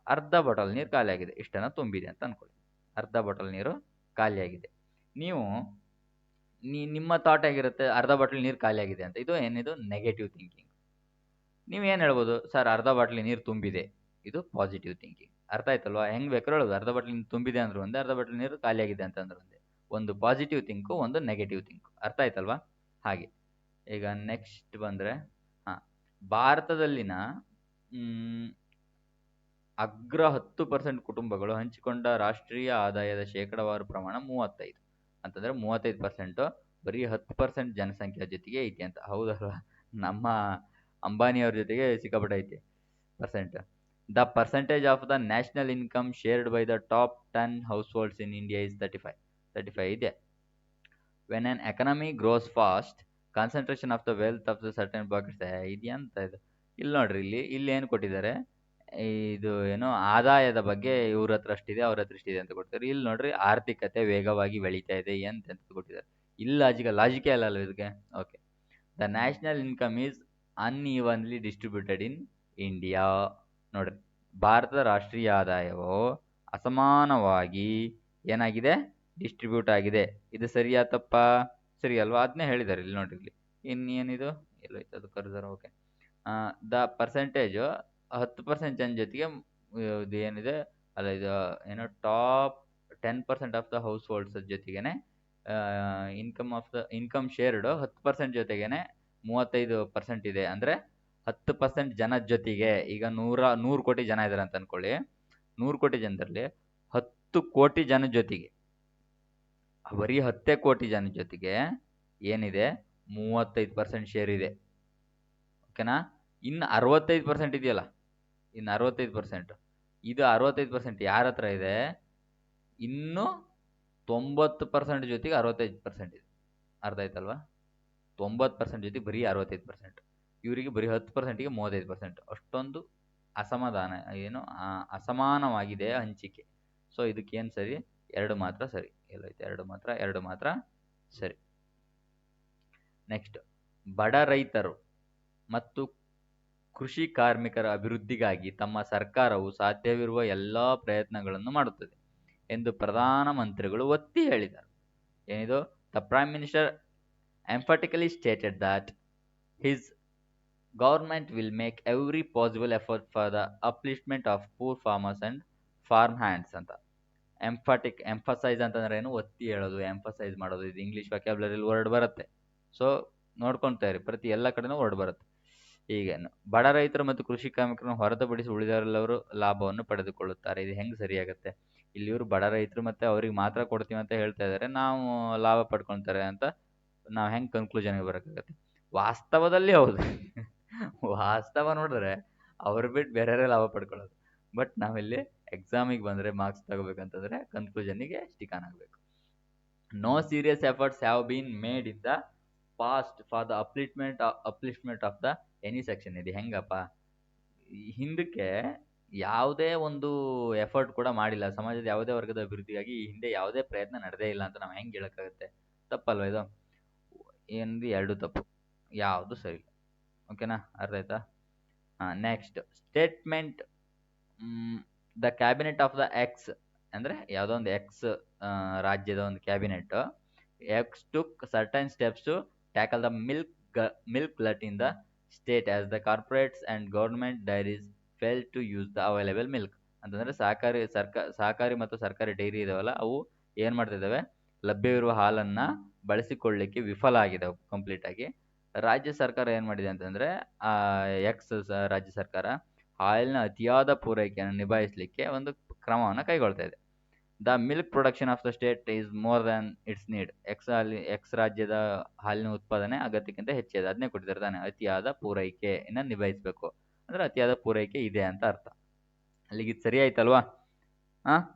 ಅರ್ಧ ಬಾಟಲ್ ನೀರು ಖಾಲಿ ಆಗಿದೆ, ಇಷ್ಟನ್ನ ತುಂಬಿದೆ ಅಂತ ಅನ್ಕೊಳ್ಳಿ. ಅರ್ಧ ಬಾಟಲ್ ನೀರು ಖಾಲಿಯಾಗಿದೆ. ನೀವು ನಿಮ್ಮ ಥಾಟ್ ಆಗಿರುತ್ತೆ ಅರ್ಧ ಬಾಟಲ್ ನೀರು ಖಾಲಿ ಆಗಿದೆ ಅಂತ. ಇದು ಏನಿದು? Negative thinking. ನೀವೇನು ಹೇಳ್ಬೋದು? ಸರ್ ಅರ್ಧ ಬಾಟ್ಲಿ ನೀರು ತುಂಬಿದೆ, ಇದು ಪಾಸಿಟಿವ್ ಥಿಂಕಿಂಗ್. ಅರ್ಥ ಆಯ್ತಲ್ವಾ? ಹೆಂಗ್ ಬೇಕಾದ್ರೂ ಹೇಳೋದು. ಅರ್ಧ ಬಾಟ್ಲಿ ನೀರು ತುಂಬಿದೆ ಅಂದ್ರೂ ಒಂದೇ, ಅರ್ಧ ಬಾಟ್ಲಿ ನೀರು ಖಾಲಿಯಾಗಿದೆ ಅಂತಂದ್ರೆ ಒಂದೇ. ಒಂದು ಪಾಸಿಟಿವ್ ಥಿಂಕು, ಒಂದು ನೆಗೆಟಿವ್ ಥಿಂಕು. ಅರ್ಥ ಆಯ್ತಲ್ವಾ? ಹಾಗೆ. ಈಗ ನೆಕ್ಸ್ಟ್ ಬಂದ್ರೆ ಭಾರತದಲ್ಲಿನ ಅಗ್ರ 10% ಕುಟುಂಬಗಳು ಹಂಚಿಕೊಂಡ ರಾಷ್ಟ್ರೀಯ ಆದಾಯದ ಶೇಕಡಾವಾರು ಪ್ರಮಾಣ 35 ಅಂತಂದ್ರೆ 35% ಬರೀ 10% ಜನಸಂಖ್ಯೆ ಜೊತೆಗೆ ಐತಿ ಅಂತ. ಹೌದಲ್ವಾ? ನಮ್ಮ ಅಂಬಾನಿಯವ್ರ ಜೊತೆಗೆ ಸಿಕ್ಕಾಪಟ್ಟೆ ಐತಿ percent. The percentage of the national income shared by the top 10 households in India is 35 ಇದೆ. When an economy grows fast, concentration of the wealth of the certain pockets. ಇದೆಯಂತ ಇದು. ಇಲ್ಲಿ ನೋಡ್ರಿ, ಇಲ್ಲಿ ಏನು ಕೊಟ್ಟಿದ್ದಾರೆ? ಇದು ಏನು ಆದಾಯದ ಬಗ್ಗೆ ಇವ್ರ ಹತ್ರ ಅಷ್ಟಿದೆ, ಅವ್ರ ಹತ್ರ ಇಷ್ಟಿದೆ ಅಂತ ಕೊಡ್ತಾರೆ. ಇಲ್ಲಿ ನೋಡ್ರಿ, ಆರ್ಥಿಕತೆ ವೇಗವಾಗಿ ಬೆಳೀತಾ ಇದೆ ಅಂತ ಕೊಟ್ಟಿದ್ದಾರೆ. ಇಲ್ಲಿ ಲಾಜಿಕೇ ಅಲ್ಲ ಇದಕ್ಕೆ. Okay. The national income is unevenly distributed in India. ನೋಡ್ರಿ, ಭಾರತದ ರಾಷ್ಟ್ರೀಯ ಆದಾಯವು ಅಸಮಾನವಾಗಿ ಏನಾಗಿದೆ? ಡಿಸ್ಟ್ರಿಬ್ಯೂಟ್ ಆಗಿದೆ. ಇದು ಸರಿಯಾ ತಪ್ಪಾ? ಸರಿ ಅಲ್ವಾ? ಅದನ್ನೇ ಹೇಳಿದ್ದಾರೆ ಇಲ್ಲಿ ನೋಡ್ರಿ. ಇಲ್ಲಿ ಇನ್ನೇನಿದು? ಎಲ್ಲೋಯ್ತು ಅದು ಕರ್ಸರ್? ಓಕೆ. ದ ಪರ್ಸೆಂಟೇಜು 10% ಜನ ಜೊತೆಗೆ ಇದು ಏನಿದೆ ಅಲ್ಲ, ಇದು ಏನೋ top 10% of the house holds ಜೊತೆಗೇನೆ ಇನ್ಕಮ್ ಶೇರ್ಡ್ 10% ಜೊತೆಗೇನೆ 35% ಇದೆ. ಅಂದ್ರೆ 10% ಜನದ ಜೊತೆಗೆ ಈಗ 100 ಕೋಟಿ ಜನ ಇದಾರೆ ಅಂತ ಅನ್ಕೊಳ್ಳಿ. 100 ಕೋಟಿ ಜನದಲ್ಲಿ 10 ಕೋಟಿ ಜನ ಜೊತೆಗೆ, ಬರೀ 10 ಕೋಟಿ ಜನ ಜೊತೆಗೆ ಏನಿದೆ? 35% ಶೇರ್ ಇದೆ. ಓಕೆನಾ? ಇನ್ನು 65% ಇದೆಯಲ್ಲ, ಇನ್ನು 65%, ಇದು 65% ಯಾರ ಹತ್ರ ಇದೆ? ಇನ್ನು 90% ಜೊತೆಗೆ 65% ಇದೆ. ಅರ್ಥ ಆಯ್ತಲ್ವಾ? 90% ಜೊತೆಗೆ ಬರೀ 65%, ಇವರಿಗೆ ಬರೀ 10%ಗೆ 35%. ಅಷ್ಟೊಂದು ಅಸಮಾನವಾಗಿದೆ ಹಂಚಿಕೆ. ಸೊ ಇದಕ್ಕೇನು ಸರಿ? 2 ಮಾತ್ರ ಸರಿ. ಎಲ್ಲೈತೆ? 2 ಮಾತ್ರ ಸರಿ. ನೆಕ್ಸ್ಟ್, ಬಡ ರೈತರು ಮತ್ತು ಕೃಷಿ ಕಾರ್ಮಿಕರ ಅಭಿವೃದ್ಧಿಗಾಗಿ ತಮ್ಮ ಸರ್ಕಾರವು ಸಾಧ್ಯವಿರುವ ಎಲ್ಲ ಪ್ರಯತ್ನಗಳನ್ನು ಮಾಡುತ್ತದೆ ಎಂದು ಪ್ರಧಾನಮಂತ್ರಿಗಳು ಒತ್ತಿ ಹೇಳಿದರು. ಏನಿದು? The prime minister emphatically stated that his government will make every possible effort for the upliftment of poor farmers and farm hands ಅಂತ. ಎಂಫಸೈಸ್ ಅಂತಂದ್ರೆ ಏನು? ಒತ್ತಿ ಹೇಳೋದು, ಎಂಫಸೈಸ್ ಮಾಡೋದು. ಇದು ಇಂಗ್ಲಿಷ್ ವ್ಯಾಕ್ಯಾಬ್ಲರಿಲಿ ವರ್ಡ್ ಬರುತ್ತೆ. ಸೊ ನೋಡ್ಕೊಳ್ತಾ ಇರಿ, ಪ್ರತಿ ಎಲ್ಲ ಕಡೆನೂ ವರ್ಡ್ ಬರುತ್ತೆ. ಈಗೇನು? ಬಡ ರೈತರು ಮತ್ತು ಕೃಷಿ ಕಾರ್ಮಿಕರನ್ನು ಹೊರತುಪಡಿಸಿ ಉಳಿದವರೆಲ್ಲರೂ ಲಾಭವನ್ನು ಪಡೆದುಕೊಳ್ಳುತ್ತಾರೆ. ಇದು ಹೆಂಗೆ ಸರಿಯಾಗತ್ತೆ? ಇಲ್ಲಿ ಇವರು ಬಡ ರೈತರು ಮತ್ತೆ ಅವ್ರಿಗೆ ಮಾತ್ರ ಕೊಡ್ತೀವಿ ಅಂತ ಹೇಳ್ತಾ ಇದ್ದಾರೆ, ನಾವು ಲಾಭ ಪಡ್ಕೊಳ್ತಾರೆ ಅಂತ ನಾವು ಹೆಂಗೆ ಕನ್ಕ್ಲೂಷನ್ಗೆ ಬರೋಕ್ಕಾಗತ್ತೆ? ವಾಸ್ತವದಲ್ಲಿ ಹೌದು. ವಾಸ್ತವ ನೋಡಿದ್ರೆ ಅವ್ರು ಬಿಟ್ಟು ಬೇರೆ ಲಾಭ ಪಡ್ಕೊಳ್ಳೋದು. ಬಟ್ ನಾವಿಲ್ಲಿ ಎಕ್ಸಾಮಿಗೆ ಬಂದರೆ ಮಾರ್ಕ್ಸ್ ತಗೋಬೇಕಂತಂದ್ರೆ ಕನ್ಕ್ಲೂಷನ್ನಿಗೆ ಸ್ಟಿಕ್ ಆನ್ ಆಗಬೇಕು. No serious efforts have been made in the past for the upliftment of the any section. ಇದು ಹೆಂಗಪ್ಪ? ಹಿಂದಕ್ಕೆ ಯಾವುದೇ ಒಂದು ಎಫರ್ಟ್ ಕೂಡ ಮಾಡಿಲ್ಲ, ಸಮಾಜದ ಯಾವುದೇ ವರ್ಗದ ಅಭಿವೃದ್ಧಿಗಾಗಿ ಈ ಹಿಂದೆ ಯಾವುದೇ ಪ್ರಯತ್ನ ನಡೆದೇ ಇಲ್ಲ ಅಂತ ನಾವು ಹೆಂಗೆ ಹೇಳೋಕ್ಕಾಗುತ್ತೆ? ತಪ್ಪಲ್ವಾ ಇದು? ಏನಿದೆ ಎರಡು ತಪ್ಪು, ಯಾವುದು ಸರಿ ಇಲ್ಲ. ಓಕೆನಾ, ಅರ್ಥ ಆಯ್ತಾ? Next statement. The cabinet of the X, ಅಂದರೆ ಯಾವುದೋ ಒಂದು ಎಕ್ಸ್ ರಾಜ್ಯದ ಒಂದು cabinet X took certain steps to tackle the milk glut in the state as the corporates and government dairies fail to use the available milk. ಅಂತಂದ್ರೆ ಸಹಕಾರಿ ಮತ್ತು ಸರ್ಕಾರಿ dairy ಇದಾವಲ್ಲ, ಅವು ಏನ್ ಮಾಡ್ತಿದ್ದಾವೆ, ಲಭ್ಯವಿರುವ ಹಾಲನ್ನ ಬಳಸಿಕೊಳ್ಳಿಕ್ಕೆ ವಿಫಲ ಆಗಿದಾವೆ ಕಂಪ್ಲೀಟ್ ಆಗಿ. ರಾಜ್ಯ ಸರ್ಕಾರ ಏನ್ ಮಾಡಿದೆ ಅಂತಂದ್ರೆ, ಆ ರಾಜ್ಯ ಸರ್ಕಾರ ಹಾಲಿನ ಅತಿಯಾದ ಪೂರೈಕೆಯನ್ನು ನಿಭಾಯಿಸಲಿಕ್ಕೆ ಒಂದು ಕ್ರಮವನ್ನು ಕೈಗೊಳ್ತಾ ಇದೆ. The milk production of the state is more than its need. X ರಾಜ್ಯದ ಹಾಲಿನ ಉತ್ಪಾದನೆ ಅಗತ್ಯಕ್ಕಿಂತ ಹೆಚ್ಚಿದೆ, ಅದನ್ನೇ ಕೊಟ್ಟಿದ್ದಾರೆ ತಾನೆ. ಅತಿಯಾದ ಪೂರೈಕೆಯನ್ನು ನಿಭಾಯಿಸಬೇಕು ಅಂದ್ರೆ ಅತಿಯಾದ ಪೂರೈಕೆ ಇದೆ ಅಂತ ಅರ್ಥ. ಅಲ್ಲಿಗೆ ಇದು ಸರಿ ಆಯ್ತಲ್ವಾ?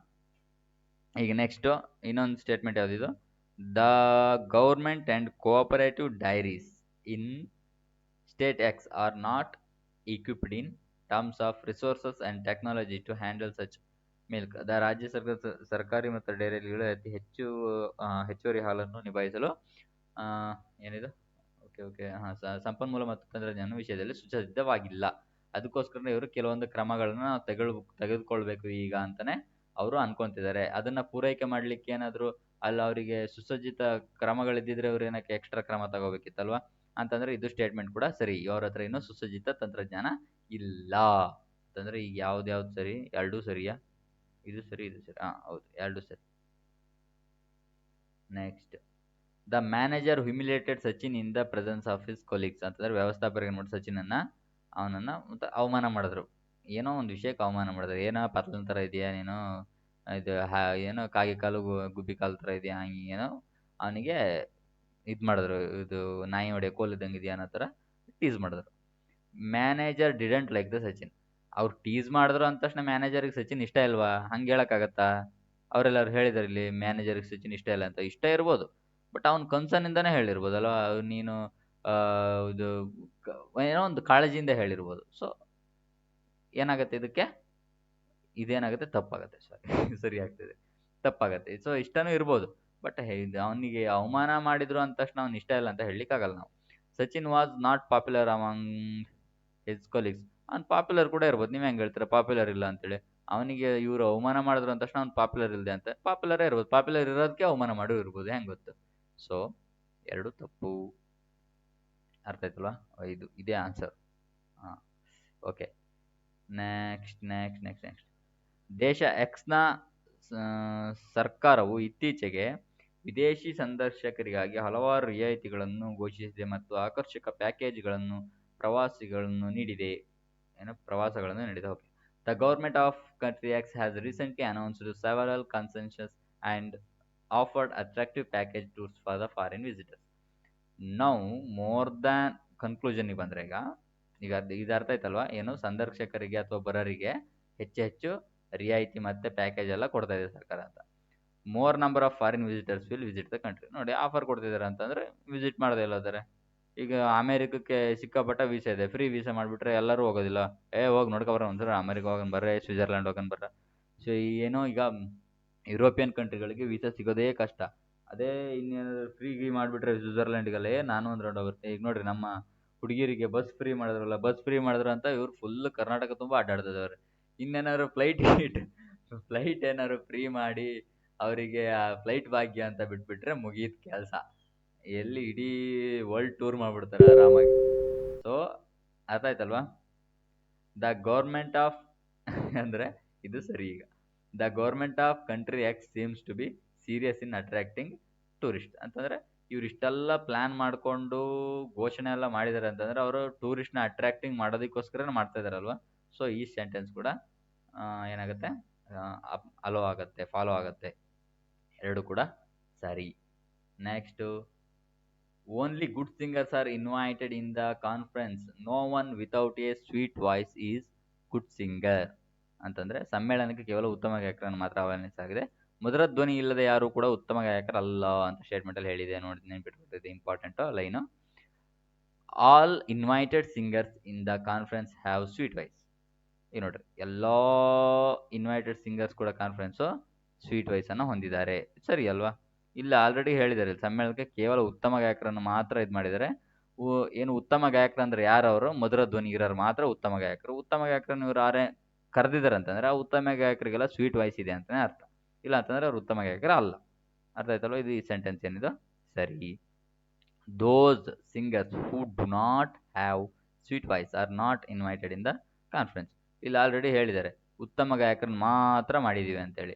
ಈಗ ನೆಕ್ಸ್ಟ್ ಇನ್ನೊಂದು ಸ್ಟೇಟ್ಮೆಂಟ್ ಯಾವುದಿದು? The government and cooperative dairies in state X are not equipped in terms of resources and technology to handle such milk. ರಾಜ್ಯ ಸರ್ಕಾರಿ ಮತ್ತು ಡೈರಿಗಳು ಅತಿ ಹೆಚ್ಚುವರಿ ಹಾಲನ್ನು ನಿಭಾಯಿಸಲು ಏನಿದು ಓಕೆ ಸಂಪನ್ಮೂಲ ಮತ್ತು ತಂತ್ರಜ್ಞಾನ ವಿಷಯದಲ್ಲಿ ಸುಸಜ್ಜಿತವಾಗಿಲ್ಲ. ಅದಕ್ಕೋಸ್ಕರ ಇವರು ಕೆಲವೊಂದು ಕ್ರಮಗಳನ್ನ ನಾವು ತೆಗೆದುಕೊಳ್ಬೇಕು ಈಗ ಅಂತಾನೆ ಅವರು ಅನ್ಕೊಂತಿದ್ದಾರೆ. ಅದನ್ನ ಪೂರೈಕೆ ಮಾಡ್ಲಿಕ್ಕೆ ಏನಾದ್ರು ಅಲ್ಲಿ ಅವರಿಗೆ ಸುಸಜ್ಜಿತ ಕ್ರಮಗಳಿದ್ದಿದ್ರೆ ಅವ್ರು ಏನಕ್ಕೆ ಎಕ್ಸ್ಟ್ರಾ ಕ್ರಮ ತಗೋಬೇಕಿತ್ತಲ್ವಾ? ಅಂತಂದ್ರೆ ಇದು ಸ್ಟೇಟ್ಮೆಂಟ್ ಕೂಡ ಸರಿ. ಅವ್ರ ಹತ್ರ ಇನ್ನೂ ಸುಸಜ್ಜಿತ ತಂತ್ರಜ್ಞಾನ ಇಲ್ಲ ಅಂತಂದ್ರೆ ಈಗ ಯಾವ್ದು ಸರಿ? ಎರಡೂ ಸರಿಯಾ? ಇದು ಸರಿ, ಇದು ಸರಿ. ಹೌದು, ಎರಡು ಸರಿ. Next, the manager humiliated Sachin in the presence of his colleagues. ಅಂತಂದ್ರೆ ವ್ಯವಸ್ಥಾಪಕರು ಏನು ಮಾಡಿ ಸಚಿನನ್ನ ಅವನನ್ನ ಅವಮಾನ ಮಾಡಿದ್ರು. ಏನೋ ಒಂದು ವಿಷಯಕ್ಕೆ ಅವಮಾನ ಮಾಡಿದ್ರು. ಏನೋ ಪತ್ಲನ್ ಥರ ಇದೆಯಾ ನೀನು, ಇದು ಏನೋ ಕಾಗೆ ಕಾಲು ಗುಬ್ಬಿ ಕಾಲು ಥರ ಇದೆಯಾ, ಹಂಗೆ ಏನೋ ಅವನಿಗೆ ಇದು ಮಾಡಿದ್ರು. ಇದು ನಾಯಿ ಹೊಡೆಯೋ ಕೋಲಿದ್ದಂಗೆ ಇದೆಯಾ ಅನ್ನೋ ಥರ ಟೀಸ್ ಮಾಡಿದ್ರು. Manager didn't like the Sachin. ಅವ್ರು ಟೀಸ್ ಮಾಡಿದ್ರು ಅಂದ ತಕ್ಷಣ ಮ್ಯಾನೇಜರ್ಗೆ ಸಚಿನ್ ಇಷ್ಟ ಇಲ್ವಾ? ಹಂಗೆ ಹೇಳೋಕ್ಕಾಗತ್ತಾ? ಅವರೆಲ್ಲರೂ ಹೇಳಿದಾರೆ ಇಲ್ಲಿ ಮ್ಯಾನೇಜರ್ಗೆ ಸಚಿನ್ ಇಷ್ಟ ಇಲ್ಲ ಅಂತ. ಇಷ್ಟ ಇರ್ಬೋದು, ಬಟ್ ಅವ್ನ ಕನ್ಸರ್ನಿಂದಾನೇ ಹೇಳಿರ್ಬೋದಲ್ವ. ನೀನು ಇದು ಏನೋ ಒಂದು ಕಾಳಜಿಯಿಂದ ಹೇಳಿರ್ಬೋದು. ಸೊ ಏನಾಗುತ್ತೆ ಇದಕ್ಕೆ? ಇದೇನಾಗುತ್ತೆ? ತಪ್ಪಾಗತ್ತೆ. ಸರಿ ಆಗ್ತದೆ, ತಪ್ಪಾಗತ್ತೆ. ಸೊ ಇಷ್ಟನೂ ಇರ್ಬೋದು, ಬಟ್ ಅವನಿಗೆ ಅವಮಾನ ಮಾಡಿದ್ರು ಅಂದ ತಕ್ಷಣ ಅವ್ನು ಇಷ್ಟ ಇಲ್ಲ ಅಂತ ಹೇಳಲಿಕ್ಕಾಗಲ್ಲ ನಾವು. Sachin was not popular among his colleagues. ಅವ್ನು ಪಾಪ್ಯುಲರ್ ಕೂಡ ಇರ್ಬೋದು. ನೀವು ಹೆಂಗೆ ಹೇಳ್ತೀರಾ ಪಾಪ್ಯುಲರ್ ಇಲ್ಲ ಅಂತೇಳಿ? ಅವನಿಗೆ ಇವರು ಅವಮಾನ ಮಾಡಿದ್ರು ಅಂದ ತಕ್ಷಣ ಅವ್ನು ಪಾಪ್ಯುಲರ್ ಇಲ್ಲದೆ ಅಂತ? ಪಾಪ್ಯುಲರೇ ಇರ್ಬೋದು. ಪಾಪ್ಯುಲರ್ ಇರೋದಕ್ಕೆ ಅವಮಾನ ಮಾಡೂ ಇರ್ಬೋದು, ಹೆಂಗೆ ಗೊತ್ತು? ಸೊ ಎರಡು ತಪ್ಪು. ಅರ್ಥ ಆಯ್ತಲ್ವಾ? ಇದೇ ಆನ್ಸರ್. ಓಕೆ, ನೆಕ್ಸ್ಟ್ ದೇಶ ಎಕ್ಸ್ನ ಸರ್ಕಾರವು ಇತ್ತೀಚೆಗೆ ವಿದೇಶಿ ಸಂದರ್ಶಕರಿಗಾಗಿ ಹಲವಾರು ರಿಯಾಯಿತಿಗಳನ್ನು ಘೋಷಿಸಿದೆ ಮತ್ತು ಆಕರ್ಷಕ ಪ್ಯಾಕೇಜ್ಗಳನ್ನು ಪ್ರವಾಸಗಳನ್ನು ನೀಡಿದೆ. Okay. The government of country X has recently announced several concessions and offered attractive package tours for the foreign visitors. ನಾವು ಮೋರ್ ದ್ಯಾನ್ ಕನ್ಕ್ಲೂಷನ್ಗೆ ಬಂದರೆ ಈಗ ಇದು ಅರ್ಥ ಆಯ್ತಲ್ವಾ? ಏನು ಸಂದರ್ಶಕರಿಗೆ ಅಥವಾ ಬರೋರಿಗೆ ಹೆಚ್ಚು ರಿಯಾಯಿತಿ ಮತ್ತು ಪ್ಯಾಕೇಜ್ ಎಲ್ಲ ಕೊಡ್ತಾ ಇದೆ ಸರ್ಕಾರ ಅಂತ. More number of foreign visitors will visit the country. ನೋಡಿ, ಆಫರ್ ಕೊಡ್ತಿದ್ದಾರೆ ಅಂತಂದರೆ ವಿಸಿಟ್ ಮಾಡೋದೇ ಇಲ್ಲದಾರೆ. ಈಗ ಅಮೇರಿಕಕ್ಕೆ ಸಿಕ್ಕಾಪಟ್ಟ ವೀಸಾ ಇದೆ, ಫ್ರೀ ವೀಸಾ ಮಾಡಿಬಿಟ್ರೆ ಎಲ್ಲರೂ ಹೋಗೋದಿಲ್ಲ. ಹೋಗಿ ನೋಡ್ಕೊಬರ ಒಂದ್ಸಲ ಅಮೇರಿಕ ಹೋಗೋಣ ಬರ್ರೆ, ಸ್ವಿಟ್ಜರ್ಲ್ಯಾಂಡ್ ಹೋಗೋಣ ಬರ್ರ. ಸೊ ಏನೋ ಈಗ ಯುರೋಪಿಯನ್ ಕಂಟ್ರಿಗಳಿಗೆ ವೀಸಾ ಸಿಗೋದೇ ಕಷ್ಟ. ಅದೇ ಇನ್ನೇನಾದ್ರು ಫ್ರೀ ಮಾಡಿಬಿಟ್ರೆ ಸ್ವಿಟ್ಜರ್ಲ್ಯಾಂಡ್ಗೆಲ್ಲ ನಾನು ಒಂದು ರೌಂಡ್ ಹೋಗುತ್ತೆ. ಈಗ ನೋಡ್ರಿ, ನಮ್ಮ ಹುಡುಗಿರಿಗೆ ಬಸ್ ಫ್ರೀ ಮಾಡಿದ್ರಲ್ಲ, ಬಸ್ ಫ್ರೀ ಮಾಡಿದ್ರು ಅಂತ ಇವ್ರು ಫುಲ್ ಕರ್ನಾಟಕ ತುಂಬ ಅಡ್ಡಾಡ್ತಿದ್ದವ್ರೆ. ಇನ್ನೇನಾದ್ರು ಫ್ಲೈಟ್ ಏನಾದ್ರು ಫ್ರೀ ಮಾಡಿ ಅವರಿಗೆ ಆ ಫ್ಲೈಟ್ ಭಾಗ್ಯ ಅಂತ ಬಿಟ್ಬಿಟ್ರೆ ಮುಗೀತು ಕೆಲಸ. ಎಲ್ಲಿ ಇಡೀ ವರ್ಲ್ಡ್ ಟೂರ್ ಮಾಡಿಬಿಡ್ತಾರೆ ಆರಾಮಾಗಿ. ಸೊ ಅರ್ಥ ಆಯ್ತಲ್ವಾ? ದ ಗೌರ್ಮೆಂಟ್ ಆಫ್ ಅಂದರೆ ಇದು ಸರಿ. ಈಗ the government of country X seems to be serious in attracting tourist. ಅಂತಂದರೆ ಇವ್ರು ಇಷ್ಟೆಲ್ಲ ಪ್ಲ್ಯಾನ್ ಮಾಡಿಕೊಂಡು ಘೋಷಣೆ ಎಲ್ಲ ಮಾಡಿದ್ದಾರೆ ಅಂತಂದರೆ ಅವರು ಟೂರಿಸ್ಟ್ನ ಅಟ್ರಾಕ್ಟಿಂಗ್ ಮಾಡೋದಕ್ಕೋಸ್ಕರ ಮಾಡ್ತಾ ಇದ್ದಾರಲ್ವ. ಸೊ ಈ ಸೆಂಟೆನ್ಸ್ ಕೂಡ ಏನಾಗುತ್ತೆ, ಫಾಲೋ ಆಗುತ್ತೆ. ಎರಡು ಕೂಡ ಸರಿ. Next, only good singers are invited in the conference. No one without a sweet voice is good singer. ಅಂತಂದರೆ ಸಮ್ಮೇಳನಕ್ಕೆ ಕೇವಲ ಉತ್ತಮ ಗಾಯಕರನ್ನು ಮಾತ್ರ ಆಹ್ವಾನಿಸಲಾಗಿದೆ, ಮಧುರ ಧ್ವನಿ ಇಲ್ಲದೆ ಯಾರೂ ಕೂಡ ಉತ್ತಮ ಗಾಯಕರಲ್ಲ ಅಂತ ಸ್ಟೇಟ್ಮೆಂಟಲ್ಲಿ ಹೇಳಿದೆ. ನೋಡಿ, ನೆನ್ಪಿಟ್ಕೊಟ್ಟಿದೆ, important line. All invited singers in the conference have sweet voice. ಈಗ ನೋಡ್ರಿ, ಎಲ್ಲ ಇನ್ವೈಟೆಡ್ ಸಿಂಗರ್ಸ್ ಕೂಡ ಕಾನ್ಫರೆನ್ಸು ಸ್ವೀಟ್ ವಾಯ್ಸನ್ನು ಹೊಂದಿದ್ದಾರೆ. ಸರಿ ಅಲ್ವಾ? ಇಲ್ಲ ಆಲ್ರೆಡಿ ಹೇಳಿದ್ದಾರೆ ಸಮ್ಮೇಳನಕ್ಕೆ ಕೇವಲ ಉತ್ತಮ ಗಾಯಕರನ್ನು ಮಾತ್ರ ಇದು ಮಾಡಿದ್ದಾರೆ. ಏನು ಉತ್ತಮ ಗಾಯಕರು ಅಂದ್ರೆ ಯಾರವರು? ಮಧುರ ಧ್ವನಿ ಇರೋರು ಮಾತ್ರ ಉತ್ತಮ ಗಾಯಕರು. ಉತ್ತಮ ಗಾಯಕರನ್ನು ಇವ್ರು ಯಾರೇ ಕರೆದಿದ್ದಾರೆ ಅಂತಂದ್ರೆ ಆ ಉತ್ತಮ ಗಾಯಕರಿಗೆಲ್ಲ ಸ್ವೀಟ್ ವಾಯ್ಸ್ ಇದೆ ಅಂತಾನೆ ಅರ್ಥ. ಇಲ್ಲ ಅಂತಂದ್ರೆ ಅವ್ರು ಉತ್ತಮ ಗಾಯಕರು ಅಲ್ಲ. ಅರ್ಥ ಆಯ್ತಲ್ವ? ಇದು ಈ ಸೆಂಟೆನ್ಸ್ ಏನಿದು ಸರಿ. Those singers who do not have sweet voice are not invited in the conference. ಇಲ್ಲಿ ಆಲ್ರೆಡಿ ಹೇಳಿದ್ದಾರೆ ಉತ್ತಮ ಗಾಯಕರನ್ನ ಮಾತ್ರ ಮಾಡಿದೀವಿ ಅಂತೇಳಿ.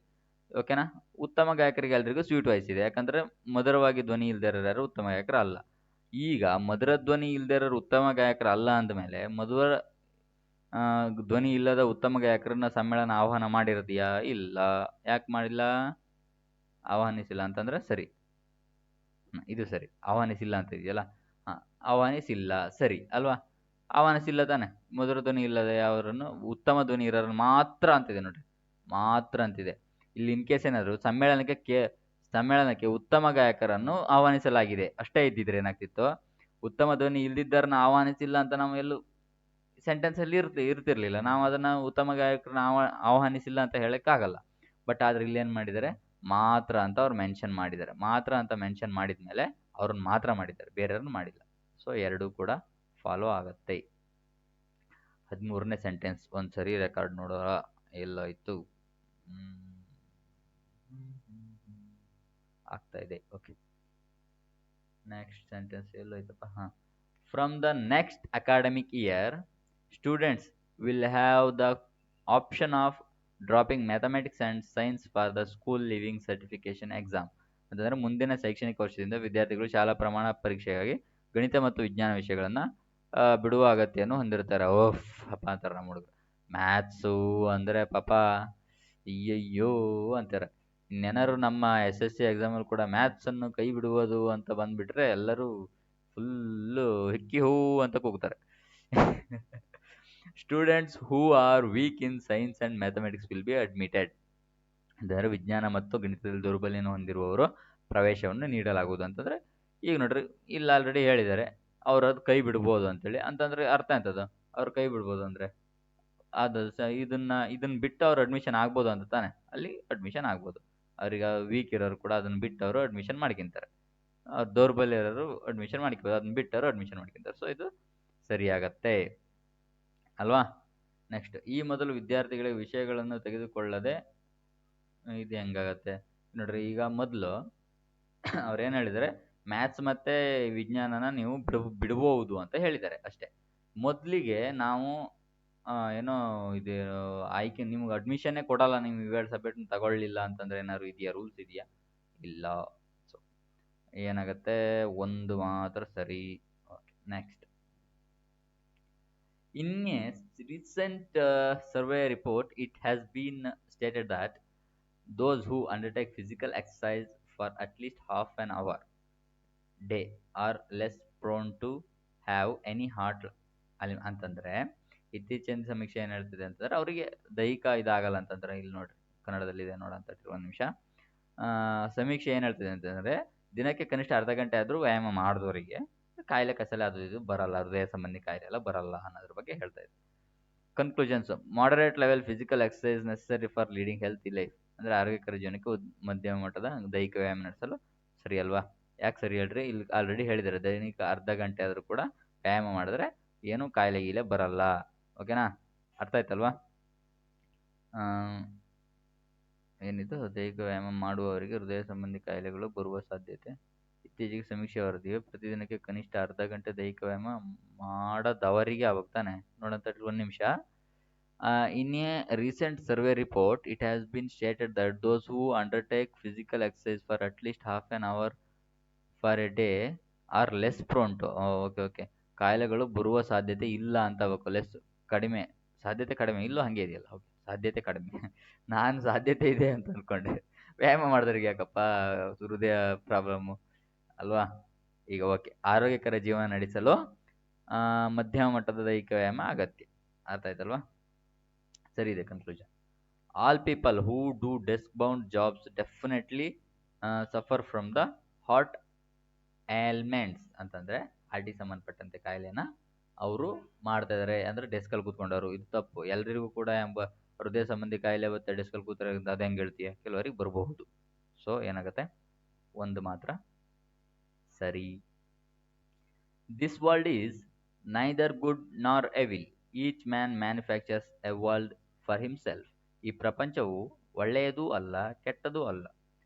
ಓಕೆನಾ? ಉತ್ತಮ ಗಾಯಕರಿಗೆ ಎಲ್ರಿಗೂ ಸ್ವೀಟ್ ವಾಯ್ಸ್ ಇದೆ, ಯಾಕಂದ್ರೆ ಮಧುರವಾಗಿ ಧ್ವನಿ ಇಲ್ದೇ ಇರೋರು ಯಾರು ಉತ್ತಮ ಗಾಯಕರು ಅಲ್ಲ. ಈಗ ಮಧುರ ಧ್ವನಿ ಇಲ್ದೇ ಇರೋರು ಉತ್ತಮ ಗಾಯಕರು ಅಲ್ಲ ಅಂದಮೇಲೆ ಮಧುರ ಧ್ವನಿ ಇಲ್ಲದ ಉತ್ತಮ ಗಾಯಕರನ್ನ ಸಮ್ಮೇಳನ ಆಹ್ವಾನ ಮಾಡಿರೋದಿಯಾ? ಇಲ್ಲ. ಯಾಕೆ ಮಾಡಿಲ್ಲ? ಆಹ್ವಾನಿಸಿಲ್ಲ ಅಂತಂದ್ರೆ ಸರಿ. ಇದು ಸರಿ. ಆಹ್ವಾನಿಸಿಲ್ಲ ಅಂತ ಇದೆಯಲ್ಲ, ಹಾಂ, ಆಹ್ವಾನಿಸಿಲ್ಲ ಸರಿ ಅಲ್ವಾ? ಆಹ್ವಾನಿಸಿಲ್ಲ ತಾನೆ. ಮಧುರ ಧ್ವನಿ ಇಲ್ಲದ ಯಾವರನ್ನು ಉತ್ತಮ ಧ್ವನಿ ಇರೋರನ್ನು ಮಾತ್ರ ಅಂತಿದೆ ನೋಡ್ರಿ, ಮಾತ್ರ ಅಂತಿದೆ. ಇಲ್ಲಿ ಇನ್ ಕೇಸ್ ಏನಾದ್ರು ಸಮ್ಮೇಳನಕ್ಕೆ ಉತ್ತಮ ಗಾಯಕರನ್ನು ಆಹ್ವಾನಿಸಲಾಗಿದೆ ಅಷ್ಟೇ ಇದ್ದಿದ್ರೆ ಏನಾಗ್ತಿತ್ತು? ಉತ್ತಮ ಧ್ವನಿ ಇಲ್ದಿದ್ದರನ್ನ ಆಹ್ವಾನಿಸಿಲ್ಲ ಅಂತ ನಾವು ಎಲ್ಲೂ ಸೆಂಟೆನ್ಸ್ ಅಲ್ಲಿ ಇರ್ತಿರ್ಲಿಲ್ಲ. ನಾವು ಅದನ್ನ ಉತ್ತಮ ಗಾಯಕರನ್ನ ಆಹ್ವಾನಿಸಿಲ್ಲ ಅಂತ ಹೇಳಕ್ಕಾಗಲ್ಲ. ಬಟ್ ಆದ್ರೆ ಇಲ್ಲಿ ಏನ್ ಮಾಡಿದ್ದಾರೆ? ಮಾತ್ರ ಅಂತ ಅವ್ರು ಮೆನ್ಷನ್ ಮಾಡಿದ್ದಾರೆ. ಮಾತ್ರ ಅಂತ ಮೆನ್ಷನ್ ಮಾಡಿದ್ಮೇಲೆ ಅವ್ರನ್ನ ಮಾತ್ರ ಮಾಡಿದ್ದಾರೆ, ಬೇರೆಯವ್ರನ್ನ ಮಾಡಿಲ್ಲ. ಸೊ ಎರಡೂ ಕೂಡ ಫಾಲೋ ಆಗತ್ತೆ. 13ನೇ ಸೆಂಟೆನ್ಸ್ ಒಂದ್ಸರಿ ರೆಕಾರ್ಡ್ ನೋಡೋಣ. ಎಲ್ಲೋಯ್ತು? ಆಗ್ತಾ ಇದೆ. ಓಕೆ, ನೆಕ್ಸ್ಟ್ ಸೆಂಟೆನ್ಸ್ ಎಲ್ಲೋಯ್ತಪ್ಪ? ಹಾಂ. From the next academic year students will have the option of dropping mathematics and science for the school leaving certification exam. ಅಂತಂದರೆ ಮುಂದಿನ ಶೈಕ್ಷಣಿಕ ವರ್ಷದಿಂದ ವಿದ್ಯಾರ್ಥಿಗಳು ಶಾಲಾ ಪ್ರಮಾಣ ಪರೀಕ್ಷೆಗಾಗಿ ಗಣಿತ ಮತ್ತು ವಿಜ್ಞಾನ ವಿಷಯಗಳನ್ನು ಬಿಡುವ ಅಗತ್ಯವನ್ನು ಹೊಂದಿರ್ತಾರೆ. ಓಫ್ ಅಪ್ಪ ಅಂತಾರೆ ನಮ್ಮ ಹುಡುಗರು. ಮ್ಯಾಥ್ಸು ಅಂದರೆ ಪಾಪ ಅಯ್ಯಯ್ಯೋ ಅಂತಾರೆ. ಇನ್ನೇನಾದ್ರು ನಮ್ಮ SSC ಎಕ್ಸಾಮಲ್ಲಿ ಕೂಡ ಮ್ಯಾಥ್ಸನ್ನು ಕೈ ಬಿಡುವುದು ಅಂತ ಬಂದುಬಿಟ್ರೆ ಎಲ್ಲರೂ ಫುಲ್ಲು ಹಿಕ್ಕಿ ಹೂ ಅಂತ ಕೂಗ್ತಾರೆ. Students who are weak in science and mathematics will be admitted. ಅಂದರೆ ವಿಜ್ಞಾನ ಮತ್ತು ಗಣಿತದಲ್ಲಿ ದೌರ್ಬಲ್ಯನ ಹೊಂದಿರುವವರು ಪ್ರವೇಶವನ್ನು ನೀಡಲಾಗುವುದು ಅಂತಂದರೆ, ಈಗ ನೋಡ್ರಿ ಇಲ್ಲಿ ಆಲ್ರೆಡಿ ಹೇಳಿದ್ದಾರೆ ಅವ್ರು ಅದು ಕೈ ಬಿಡ್ಬೋದು ಅಂತೇಳಿ. ಅಂತಂದರೆ ಅರ್ಥ ಎಂಥದ್ದು? ಅವ್ರು ಕೈ ಬಿಡ್ಬೋದು ಅಂದರೆ ಅದು ಇದನ್ನ ಬಿಟ್ಟು ಅವ್ರು ಅಡ್ಮಿಷನ್ ಆಗ್ಬೋದು ಅಂತ ತಾನೆ. ಅಲ್ಲಿ ಅಡ್ಮಿಷನ್ ಆಗ್ಬೋದು. ಅವ್ರಿಗೆ ವೀಕ್ ಇರೋರು ಕೂಡ ಅದನ್ನ ಬಿಟ್ಟು ಅವರು ಅಡ್ಮಿಷನ್ ಮಾಡ್ಕೊಂತಾರೆ. ಅವ್ರು ದೌರ್ಬಲ್ಯ ಇರೋರು ಅಡ್ಮಿಷನ್ ಮಾಡ್ಕೋಬೋದು, ಅದನ್ನ ಬಿಟ್ಟು ಅವರು ಅಡ್ಮಿಷನ್ ಮಾಡ್ಕೊಂತಾರೆ. ಸೊ ಇದು ಸರಿಯಾಗತ್ತೆ ಅಲ್ವಾ? ನೆಕ್ಸ್ಟ್, ಈ ಮೊದಲು ವಿದ್ಯಾರ್ಥಿಗಳಿಗೆ ವಿಷಯಗಳನ್ನು ತೆಗೆದುಕೊಳ್ಳದೆ ಇದು ಹೆಂಗಾಗತ್ತೆ ನೋಡ್ರಿ. ಈಗ ಮೊದಲು ಅವ್ರೇನು ಹೇಳಿದ್ದಾರೆ? ಮ್ಯಾಥ್ಸ್ ಮತ್ತು ವಿಜ್ಞಾನನ ನೀವು ಬಿಡ್ಬೋದು ಅಂತ ಹೇಳಿದ್ದಾರೆ ಅಷ್ಟೇ. ಮೊದಲಿಗೆ ನಾವು ಏನೋ ಇದು ಆಯ್ಕೆ ನಿಮ್ಗೆ ಅಡ್ಮಿಷನ್ನೇ ಕೊಡಲ್ಲ ನೀವು ಇವೆರಡು ಸಬ್ಜೆಕ್ಟ್ನ ತಗೊಳ್ಳಿಲ್ಲ ಅಂತಂದ್ರೆ ಏನಾದ್ರು ಇದೆಯಾ? ರೂಲ್ಸ್ ಇದೆಯಾ? ಇಲ್ಲ. ಸೊ ಏನಾಗುತ್ತೆ? ಒಂದು ಮಾತ್ರ ಸರಿ. Okay, next. In a recent survey report, it has been stated that those who undertake physical exercise for at least half an hour day are less prone to have any heart ಅಂತಂದ್ರೆ ಇತ್ತೀಚಿನ ಸಮೀಕ್ಷೆ ಏನು ಹೇಳ್ತಿದೆ ಅಂತಂದ್ರೆ ಅವರಿಗೆ ದೈಹಿಕ ಇದಾಗಲ್ಲ ಅಂತಂದ್ರೆ. ಇಲ್ಲಿ ನೋಡ್ರಿ ಕನ್ನಡದಲ್ಲಿದೆ ನೋಡಂತ ಒಂದು ನಿಮಿಷ. ಸಮೀಕ್ಷೆ ಏನು ಹೇಳ್ತಿದೆ ಅಂತಂದ್ರೆ ದಿನಕ್ಕೆ ಕನಿಷ್ಠ ಅರ್ಧ ಗಂಟೆ ಆದರೂ ವ್ಯಾಯಾಮ ಮಾಡಿದವರಿಗೆ ಕಾಯಿಲೆ ಕಸಲೆ ಅದು ಇದು ಬರಲ್ಲ, ಹೃದಯ ಸಂಬಂಧಿ ಕಾಯಿಲೆ ಎಲ್ಲ ಬರಲ್ಲ ಅನ್ನೋದ್ರ ಬಗ್ಗೆ ಹೇಳ್ತಾ ಇದೆ. Conclusions: moderate level physical exercise necessary for leading healthy life. ಅಂದರೆ ಆರೋಗ್ಯಕರ ಜೀವನಕ್ಕೆ ಮಧ್ಯಮ ಮಟ್ಟದ ದೈಹಿಕ ವ್ಯಾಯಾಮ ನಡೆಸಲು ಸರಿ ಅಲ್ವಾ? ಯಾಕೆ ಸರಿ ಹೇಳ್ರಿ? ಇಲ್ಲಿ ಆಲ್ರೆಡಿ ಹೇಳಿದ್ದಾರೆ ದೈನಿಕ ಅರ್ಧ ಗಂಟೆ ಆದರೂ ಕೂಡ ವ್ಯಾಯಾಮ ಮಾಡಿದ್ರೆ ಏನು ಕಾಯಿಲೆ ಗೀಲೆ ಬರಲ್ಲ. ಓಕೆನಾ? ಅರ್ಥ ಆಯ್ತಲ್ವಾ? ಏನಿದು? ದೈಹಿಕ ವ್ಯಾಯಾಮ ಮಾಡುವವರಿಗೆ ಹೃದಯ ಸಂಬಂಧಿ ಕಾಯಿಲೆಗಳು ಬರುವ ಸಾಧ್ಯತೆ ಇತ್ತೀಚೆಗೆ ಸಮೀಕ್ಷೆ ವರದಿವೆ. ಪ್ರತಿದಿನಕ್ಕೆ ಕನಿಷ್ಠ ಅರ್ಧ ಗಂಟೆ ದೈಹಿಕ ವ್ಯಾಯಾಮ ಮಾಡದವರಿಗೆ ಆಗುತ್ತಾನೆ ನೋಡಂತ ಒಂದು ನಿಮಿಷ. In a recent survey report it has been stated that those who undertake physical exercise for at least half an hour for a day are less prone to. Okay, ಕಾಯಿಲೆಗಳು ಬರುವ ಸಾಧ್ಯತೆ ಇಲ್ಲ ಅಂತ ಆಗಬೇಕು. ಲೆಸ್ ಕಡಿಮೆ, ಸಾಧ್ಯತೆ ಕಡಿಮೆ. ಇಲ್ಲೂ ಹಾಗೆ ಇದೆಯಲ್ಲ. ಓಕೆ, ಸಾಧ್ಯತೆ ಕಡಿಮೆ. ನಾನು ಸಾಧ್ಯತೆ ಇದೆ ಅಂತ ಅಂದ್ಕೊಂಡೆ. ವ್ಯಾಯಾಮ ಮಾಡಿದ್ರಿಗೆ ಯಾಕಪ್ಪ ಹೃದಯ ಪ್ರಾಬ್ಲಮ್ಮು ಅಲ್ವಾ? ಈಗ ಓಕೆ, ಆರೋಗ್ಯಕರ ಜೀವನ ನಡೆಸಲು ಮಧ್ಯಮ ಮಟ್ಟದ ದೈಹಿಕ ವ್ಯಾಯಾಮ ಅಗತ್ಯ. ಅರ್ಥ ಆಯ್ತಲ್ವಾ? ಸರಿ ಇದೆ conclusion. All people who do desk bound jobs definitely suffer from the heart ailments. ಅಂತಂದರೆ ಹಾರ್ಟಿಗೆ ಸಂಬಂಧಪಟ್ಟಂತೆ ಕಾಯಿಲೆನ ಅವರು ಮಾಡ್ತಾ ಇದ್ದಾರೆ. ಅಂದರೆ ಡೆಸ್ಕಲ್ಲಿ ಕೂತ್ಕೊಂಡವರು, ಇದು ತಪ್ಪು. ಎಲ್ರಿಗೂ ಕೂಡ ಎಂಬ ಹೃದಯ ಸಂಬಂಧಿ ಕಾಯಿಲೆ ಮತ್ತು ಡೆಸ್ಕಲ್ಲಿ ಕೂತ್ರೆ ಅದು ಹೆಂಗೆ ಹೇಳ್ತೀಯ? ಕೆಲವರಿಗೆ ಬರಬಹುದು. ಸೊ ಏನಾಗುತ್ತೆ? ಒಂದು ಮಾತ್ರ ಸರಿ. This world is neither good nor evil, each man manufactures a world for himself. ಈ ಪ್ರಪಂಚವು ಒಳ್ಳೆಯದೂ ಅಲ್ಲ ಕೆಟ್ಟದೂ ಅಲ್ಲ,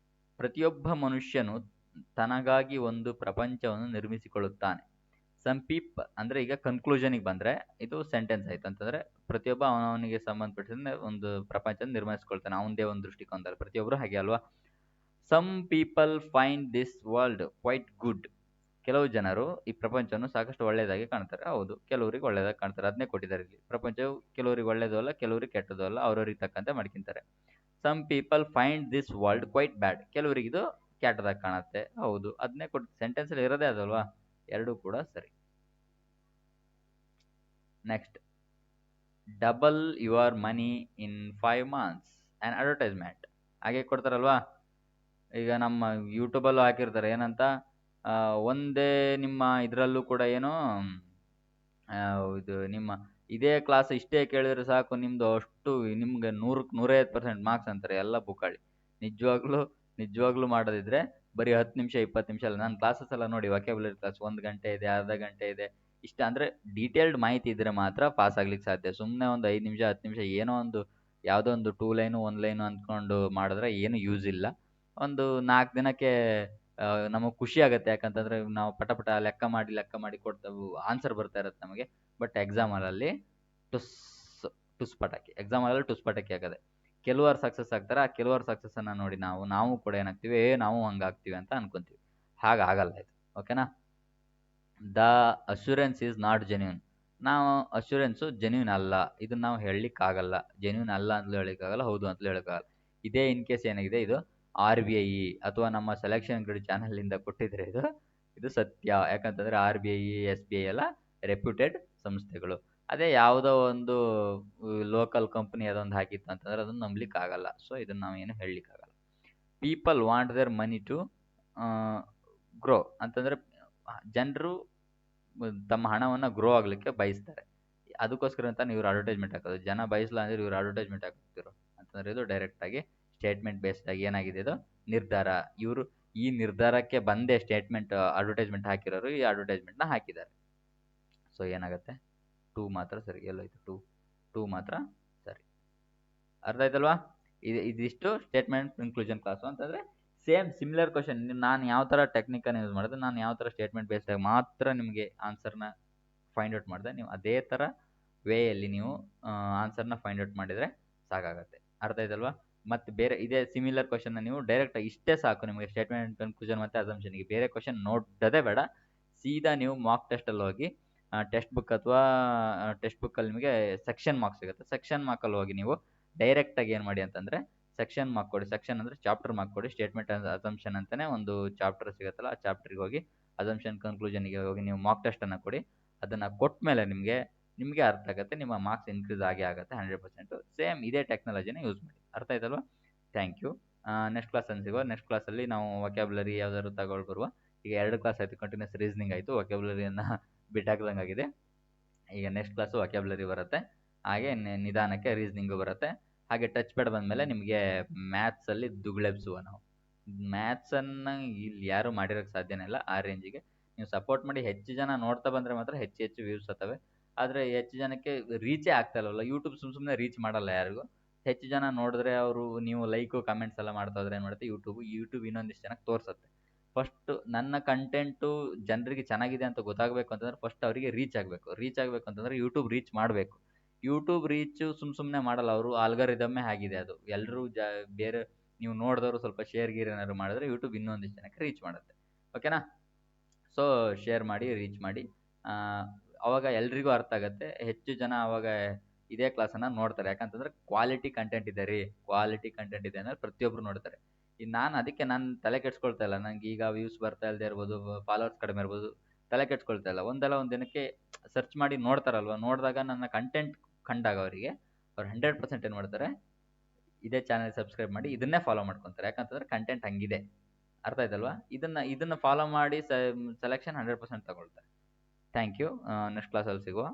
ಪ್ರತಿಯೊಬ್ಬ ಮನುಷ್ಯನು ತನಗಾಗಿ ಒಂದು ಪ್ರಪಂಚವನ್ನು ನಿರ್ಮಿಸಿಕೊಳ್ಳುತ್ತಾನೆ. ಸಮ್ ಅಂದರೆ ಈಗ ಕನ್ಕ್ಲೂಷನಿಗೆ ಬಂದರೆ ಇದು ಸೆಂಟೆನ್ಸ್ ಆಯ್ತು ಅಂತಂದರೆ ಪ್ರತಿಯೊಬ್ಬ ಅವನಿಗೆ ಸಂಬಂಧಪಟ್ಟಿದ ಒಂದು ಪ್ರಪಂಚನ ನಿರ್ಮಿಸ್ಕೊಳ್ತಾನೆ ಅವನದೇ ಒಂದು ದೃಷ್ಟಿಕೋನದಲ್ಲಿ. ಪ್ರತಿಯೊಬ್ಬರು ಹಾಗೆ ಅಲ್ವಾ. Some people find this world quite good. ಕೆಲವು ಜನರು ಈ ಪ್ರಪಂಚವನ್ನು ಸಾಕಷ್ಟು ಒಳ್ಳೆಯದಾಗಿ ಕಾಣ್ತಾರೆ. ಹೌದು, ಕೆಲವರಿಗೆ ಒಳ್ಳೆಯದಾಗಿ ಕಾಣ್ತಾರೆ, ಅದನ್ನೇ ಕೊಟ್ಟಿದ್ದಾರೆ ಇಲ್ಲಿ. ಪ್ರಪಂಚವು ಕೆಲವರಿಗೆ ಒಳ್ಳೆಯದು ಅಲ್ಲ, ಕೆಲವರಿಗೆ ಕೆಟ್ಟದ್ದು ಅಲ್ಲ, ಅವ್ರವ್ರಿಗೆ ತಕ್ಕಂತೆ ಮಾಡ್ಕೊಂತಾರೆ. Some people find this world quite bad. ಕೆಲವರಿಗೆ ಇದು ಕೆಟ್ಟದಾಗಿ ಕಾಣುತ್ತೆ. ಹೌದು, ಅದನ್ನೇ ಕೊಟ್ಟು ಸೆಂಟೆನ್ಸಲ್ಲಿ ಇರೋದೇ ಅದಲ್ವಾ. ಎರಡೂ ಕೂಡ ಸರಿ. Next, double your money in 5 months an advertisement. ಹಾಗೆ ಕೊಡ್ತಾರಲ್ವಾ. ಈಗ ನಮ್ಮ ಯೂಟ್ಯೂಬಲ್ಲೂ ಹಾಕಿರ್ತಾರೆ ಏನಂತ, ಒಂದೇ ನಿಮ್ಮ ಇದರಲ್ಲೂ ಕೂಡ ಏನು ಇದು ನಿಮ್ಮ ಇದೇ ಕ್ಲಾಸ್ ಇಷ್ಟೇ ಕೇಳಿದ್ರೆ ಸಾಕು ನಿಮ್ಮದು ಅಷ್ಟು ನಿಮ್ಗೆ 100ಕ್ಕೆ 150% ಮಾರ್ಕ್ಸ್ ಅಂತಾರೆ ಎಲ್ಲ ಬುಕ್ಕಾಳಿ. ನಿಜವಾಗ್ಲೂ ಮಾಡೋದಿದ್ರೆ ಬರೀ 10 ನಿಮಿಷ 20 ನಿಮಿಷ ಅಲ್ಲ. ನಾನು ಕ್ಲಾಸಸ್ ಎಲ್ಲ ನೋಡಿ, ವೊಕ್ಯಾಬ್ಯುಲರಿ ಕ್ಲಾಸ್ 1 ಗಂಟೆ ಇದೆ, ಅರ್ಧ ಗಂಟೆ ಇದೆ, ಇಷ್ಟ ಅಂದರೆ ಡೀಟೇಲ್ಡ್ ಮಾಹಿತಿ ಇದ್ದರೆ ಮಾತ್ರ ಪಾಸ್ ಆಗ್ಲಿಕ್ಕೆ ಸಾಧ್ಯ. ಸುಮ್ಮನೆ ಒಂದು 5 ನಿಮಿಷ 10 ನಿಮಿಷ ಏನೋ ಒಂದು ಯಾವುದೋ ಒಂದು 2 ಲೈನು 1 ಲೈನು ಅಂದ್ಕೊಂಡು ಮಾಡಿದ್ರೆ ಏನು ಯೂಸ್ ಇಲ್ಲ. ಒಂದು 4 ದಿನಕ್ಕೆ ನಮಗೆ ಖುಷಿ ಆಗುತ್ತೆ. ಯಾಕಂತಂದರೆ ನಾವು ಪಟ ಪಟ ಲೆಕ್ಕ ಮಾಡಿ ಕೊಡ್ತೇವೆ, ಆನ್ಸರ್ ಬರ್ತಾ ಇರುತ್ತೆ ನಮಗೆ. ಬಟ್ ಎಕ್ಸಾಮಲ್ಲಿ ಟುಸ್ ಪಟಾಕಿ, ಎಕ್ಸಾಮಲ್ಲಿ ಟುಸ್ ಪಟಾಕಿ ಆಗೋದೆ. ಕೆಲವರು ಸಕ್ಸಸ್ ಆಗ್ತಾರೆ. ಆ ಕೆಲವರು ಸಕ್ಸಸ್ಸನ್ನು ನೋಡಿ ನಾವು ಕೂಡ ಏನಾಗ್ತೀವಿ, ನಾವು ಹಂಗಾಗ್ತೀವಿ ಅಂತ ಅನ್ಕೊಂತೀವಿ. ಹಾಗಾಗಲ್ಲ ಇದು. ಓಕೆನಾ. The assurance is not genuine. ನಾವು ಅಶ್ಯೂರೆನ್ಸು ಜೆನ್ಯೂನ್ ಅಲ್ಲ, ಇದನ್ನು ನಾವು ಹೇಳಲಿಕ್ಕಾಗಲ್ಲ. ಜೆನ್ಯೂನ್ ಅಲ್ಲ ಅಂತಲೂ ಹೇಳಲಿಕ್ಕಾಗಲ್ಲ, ಹೌದು ಅಂತಲೂ ಹೇಳೋಕ್ಕಾಗಲ್ಲ. ಇದೇ ಇನ್ ಕೇಸ್ ಏನಾಗಿದೆ, ಇದು RBI ಅಥವಾ ನಮ್ಮ ಸೆಲೆಕ್ಷನ್ ಗ್ರಿಡ್ ಚಾನಲಿಂದ ಕೊಟ್ಟಿದ್ರೆ ಇದು ಸತ್ಯ. ಯಾಕಂತಂದರೆ RBI SBI ಎಲ್ಲ ರೆಪ್ಯೂಟೆಡ್ ಸಂಸ್ಥೆಗಳು. ಅದೇ ಯಾವುದೋ ಒಂದು ಲೋಕಲ್ ಕಂಪ್ನಿ ಅದೊಂದು ಹಾಕಿತ್ತು ಅಂತಂದರೆ ಅದನ್ನು ನಂಬಲಿಕ್ಕಾಗಲ್ಲ. ಸೊ ಇದನ್ನು ನಾವೇನು ಹೇಳಲಿಕ್ಕಾಗಲ್ಲ. People want their money to grow ಅಂತಂದರೆ ಜನರು ತಮ್ಮ ಹಣವನ್ನು ಗ್ರೋ ಆಗಲಿಕ್ಕೆ ಬಯಸ್ತಾರೆ. ಅದಕ್ಕೋಸ್ಕರ ಅಂತ ಇವ್ರು ಅಡ್ವರ್ಟೈಸ್ಮೆಂಟ್ ಹಾಕೋದು. ಜನ ಬಯಸಲ್ಲ ಅಂದರೆ ಇವ್ರು ಅಡ್ವರ್ಟೈಸ್ಮೆಂಟ್ ಹಾಕ್ತಿರೋ ಅಂತಂದರೆ ಇದು ಡೈರೆಕ್ಟಾಗಿ ಸ್ಟೇಟ್ಮೆಂಟ್ ಬೇಸ್ಡ್ ಆಗಿ ಏನಾಗಿದೆ, ಇದು ನಿರ್ಧಾರ. ಇವರು ಈ ನಿರ್ಧಾರಕ್ಕೆ ಬಂದೇ ಸ್ಟೇಟ್ಮೆಂಟ್ ಅಡ್ವರ್ಟೈಸ್ಮೆಂಟ್ ಹಾಕಿರೋರು ಈ ಅಡ್ವರ್ಟೈಸ್ಮೆಂಟ್ನ ಹಾಕಿದ್ದಾರೆ. ಸೊ ಏನಾಗುತ್ತೆ, 2 ಮಾತ್ರ ಸರಿ. ಎಲ್ಲೋಯ್ತು 2 ಮಾತ್ರ ಸರಿ. ಅರ್ಥ ಆಯ್ತಲ್ವಾ. ಇದಿಷ್ಟು ಸ್ಟೇಟ್ಮೆಂಟ್ ಕನ್ಕ್ಲೂಷನ್ ಕ್ಲಾಸು. ಅಂತಂದರೆ ಸೇಮ್ ಸಿಮಿಲರ್ ಕ್ವಶನ್ ನಾನು ಯಾವ ಥರ ಟೆಕ್ನಿಕನ್ನು ಯೂಸ್ ಮಾಡಿದೆ, ನಾನು ಯಾವ ಥರ ಸ್ಟೇಟ್ಮೆಂಟ್ ಬೇಸ್ಡಾಗಿ ಮಾತ್ರ ನಿಮಗೆ ಆನ್ಸರ್ನ ಫೈಂಡ್ ಔಟ್ ಮಾಡಿದೆ, ನೀವು ಅದೇ ಥರ ವೇಯಲ್ಲಿ ನೀವು ಆನ್ಸರ್ನ ಫೈಂಡ್ ಔಟ್ ಮಾಡಿದರೆ ಸಾಕಾಗತ್ತೆ. ಅರ್ಥ ಆಯ್ತಲ್ವಾ. ಮತ್ತು ಬೇರೆ ಇದೇ ಸಿಮಿಲರ್ ಕ್ವಶನ್ನ ನೀವು ಡೈರೆಕ್ಟಾಗಿ ಇಷ್ಟೇ ಸಾಕು ನಿಮಗೆ ಸ್ಟೇಟ್ಮೆಂಟ್ ಕನ್ಕ್ಲೂಷನ್ ಮತ್ತು ಅಸಂಪ್ಷನ್ಗೆ. ಬೇರೆ ಕ್ವಶನ್ ನೋಡೋದೇ ಬೇಡ. ಸೀದಾ ನೀವು ಮಾಕ್ ಟೆಸ್ಟಲ್ಲಿ ಹೋಗಿ ಟೆಕ್ಸ್ಟ್ ಬುಕ್ ಅಥವಾ ಟೆಕ್ಸ್ಟ್ ಬುಕ್ಕಲ್ಲಿ ನಿಮಗೆ ಸೆಕ್ಷನ್ ಮಾರ್ಕ್ಸ್ ಸಿಗುತ್ತೆ. ಸೆಕ್ಷನ್ ಮಾರ್ಕಲ್ಲಿ ಹೋಗಿ ನೀವು ಡೈರೆಕ್ಟಾಗಿ ಏನು ಮಾಡಿ ಅಂತಂದರೆ ಸೆಕ್ಷನ್ ಮಾರ್ಕ್ ಕೊಡಿ. ಸೆಕ್ಷನ್ ಅಂದರೆ ಚಾಪ್ಟರ್ ಮಾರ್ಕ್ ಕೊಡಿ. ಸ್ಟೇಟ್ಮೆಂಟ್ ಅಸಂಪ್ಷನ್ ಅಂತಲೇ ಒಂದು ಚಾಪ್ಟರ್ ಸಿಗುತ್ತಲ್ಲ, ಆ ಚಾಪ್ಟ್ರಿಗೆ ಹೋಗಿ ಅಸಂಪ್ಷನ್ ಕನ್ಕ್ಲೂಷನ್ಗೆ ಹೋಗಿ ನೀವು ಮಾಕ್ ಟೆಸ್ಟನ್ನು ಕೊಡಿ. ಅದನ್ನು ಕೊಟ್ಟ ಮೇಲೆ ನಿಮಗೆ ಅರ್ಥ ಆಗುತ್ತೆ, ನಿಮ್ಮ ಮಾರ್ಕ್ಸ್ ಇನ್ಕ್ರೀಸ್ ಆಗುತ್ತೆ 100%. ಸೇಮ್ ಇದೇ ಟೆಕ್ನಾಲಜಿನ ಯೂಸ್ ಮಾಡಿ. ಅರ್ಥ ಆಯ್ತಲ್ವಾ. Thank you. ನೆಕ್ಸ್ಟ್ ಕ್ಲಾಸಲ್ಲಿ ಸಿಗುವ. ನೆಕ್ಸ್ಟ್ ಕ್ಲಾಸಲ್ಲಿ ನಾವು ವೊಕ್ಯಾಬ್ಯುಲರಿ ಯಾವ್ದಾದ್ರು ತಗೊಳ್ಬರುವ. ಈಗ 2 ಕ್ಲಾಸ್ ಆಯಿತು, ಕಂಟಿನ್ಯೂಸ್ ರೀಸನಿಂಗ್ ಆಯಿತು, ವೊಕ್ಯಾಬ್ಯುಲರಿಯನ್ನು ಬಿಟ್ಟಾಕ್ದಂಗಾಗಿದೆ. ಈಗ ನೆಕ್ಸ್ಟ್ ಕ್ಲಾಸು ವೊಕ್ಯಾಬ್ಯುಲರಿ ಬರುತ್ತೆ, ಹಾಗೆ ನಿಧಾನಕ್ಕೆ ರೀಸನಿಂಗು ಬರುತ್ತೆ. ಹಾಗೆ ಟಚ್ ಪ್ಯಾಡ್ ಬಂದಮೇಲೆ ನಿಮಗೆ ಮ್ಯಾಥ್ಸಲ್ಲಿ ದುಗುಳೆಬ್ಸುವ ನಾವು. ಮ್ಯಾಥ್ಸನ್ನು ಇಲ್ಲಿ ಯಾರೂ ಮಾಡಿರೋಕ್ಕೆ ಸಾಧ್ಯನೇ ಇಲ್ಲ ಆ ರೇಂಜಿಗೆ. ನೀವು ಸಪೋರ್ಟ್ ಮಾಡಿ ಹೆಚ್ಚು ಜನ ನೋಡ್ತಾ ಬಂದರೆ ಮಾತ್ರ ಹೆಚ್ಚು ವ್ಯೂಸ್ ಹತ್ತವೆ. ಆದರೆ ಹೆಚ್ಚು ಜನಕ್ಕೆ ರೀಚೇ ಆಗ್ತಾ ಇಲ್ಲವಲ್ಲ. ಯೂಟ್ಯೂಬ್ ಸುಮ್ಮನೆ ರೀಚ್ ಮಾಡಲ್ಲ ಯಾರಿಗೂ. ಹೆಚ್ಚು ಜನ ನೋಡಿದ್ರೆ ನೀವು ಲೈಕು ಕಮೆಂಟ್ಸ್ ಎಲ್ಲ ಮಾಡ್ತಾ ಹೋದ್ರೆ ಏನು ಮಾಡುತ್ತೆ, ಯೂಟ್ಯೂಬ್ ಇನ್ನೊಂದಿಷ್ಟು ಜನಕ್ಕೆ ತೋರಿಸುತ್ತೆ. ಫಸ್ಟು ನನ್ನ ಕಂಟೆಂಟು ಜನರಿಗೆ ಚೆನ್ನಾಗಿದೆ ಅಂತ ಗೊತ್ತಾಗಬೇಕು ಅಂತಂದರೆ ಫಸ್ಟ್ ಅವರಿಗೆ ರೀಚ್ ಆಗಬೇಕು ಅಂತಂದರೆ ಯೂಟ್ಯೂಬ್ ರೀಚ್ ಮಾಡಬೇಕು. ಯೂಟ್ಯೂಬ್ ರೀಚು ಸುಮ್ಮನೆ ಮಾಡಲ್ಲ ಅವರು, ಆಲ್ಗಾರಿದಮ್ಮೇ ಆಗಿದೆ ಅದು. ಎಲ್ಲರೂ ಬೇರೆ ನೀವು ನೋಡಿದವರು ಸ್ವಲ್ಪ ಶೇರ್ ಗೀರ್ ಏನಾದ್ರು ಮಾಡಿದ್ರೆ ಯೂಟ್ಯೂಬ್ ಇನ್ನೊಂದಿಷ್ಟು ಜನಕ್ಕೆ ರೀಚ್ ಮಾಡುತ್ತೆ. ಓಕೆನಾ. ಸೊ ಶೇರ್ ಮಾಡಿ, ರೀಚ್ ಮಾಡಿ. ಆವಾಗ ಎಲ್ರಿಗೂ ಅರ್ಥ ಆಗುತ್ತೆ. ಹೆಚ್ಚು ಜನ ಆವಾಗ ಇದೇ ಕ್ಲಾಸನ್ನು ನೋಡ್ತಾರೆ. ಯಾಕಂತಂದರೆ ಕ್ವಾಲಿಟಿ ಕಂಟೆಂಟ್ ಇದೆ ಅಂದರೆ ಪ್ರತಿಯೊಬ್ಬರು ನೋಡ್ತಾರೆ. ನಾನು ಅದಕ್ಕೆ ತಲೆ ಕೆಡಿಸ್ಕೊಳ್ತಾ ಇಲ್ಲ. ನನಗೆ ಈಗ ವ್ಯೂಸ್ ಬರ್ತಾ ಇಲ್ಲದೆ ಇರ್ಬೋದು, ಫಾಲೋವರ್ಸ್ ಕಡಿಮೆ ಇರ್ಬೋದು, ತಲೆ ಕೆಡಿಸ್ಕೊಳ್ತಾ ಇಲ್ಲ. ಒಂದಲ್ಲ ಒಂದು ದಿನಕ್ಕೆ ಸರ್ಚ್ ಮಾಡಿ ನೋಡ್ತಾರಲ್ವ, ನೋಡಿದಾಗ ನನ್ನ ಕಂಟೆಂಟ್ ಕಂಡಾಗ ಅವ್ರು 100% ಏನು ಮಾಡ್ತಾರೆ, ಇದೇ ಚಾನಲ್ ಸಬ್ಸ್ಕ್ರೈಬ್ ಮಾಡಿ ಇದನ್ನೇ ಫಾಲೋ ಮಾಡ್ಕೊತಾರೆ. ಯಾಕಂತಂದರೆ ಕಂಟೆಂಟ್ ಹಂಗಿದೆ. ಅರ್ಥ ಆಯ್ತಲ್ವಾ. ಇದನ್ನು ಫಾಲೋ ಮಾಡಿ ಸೆಲೆಕ್ಷನ್ 100% ತಗೊಳ್ತಾರೆ. Thank you. ನೆಕ್ಸ್ಟ್ ಕ್ಲಾಸಲ್ಲಿ ಸಿಗುವ.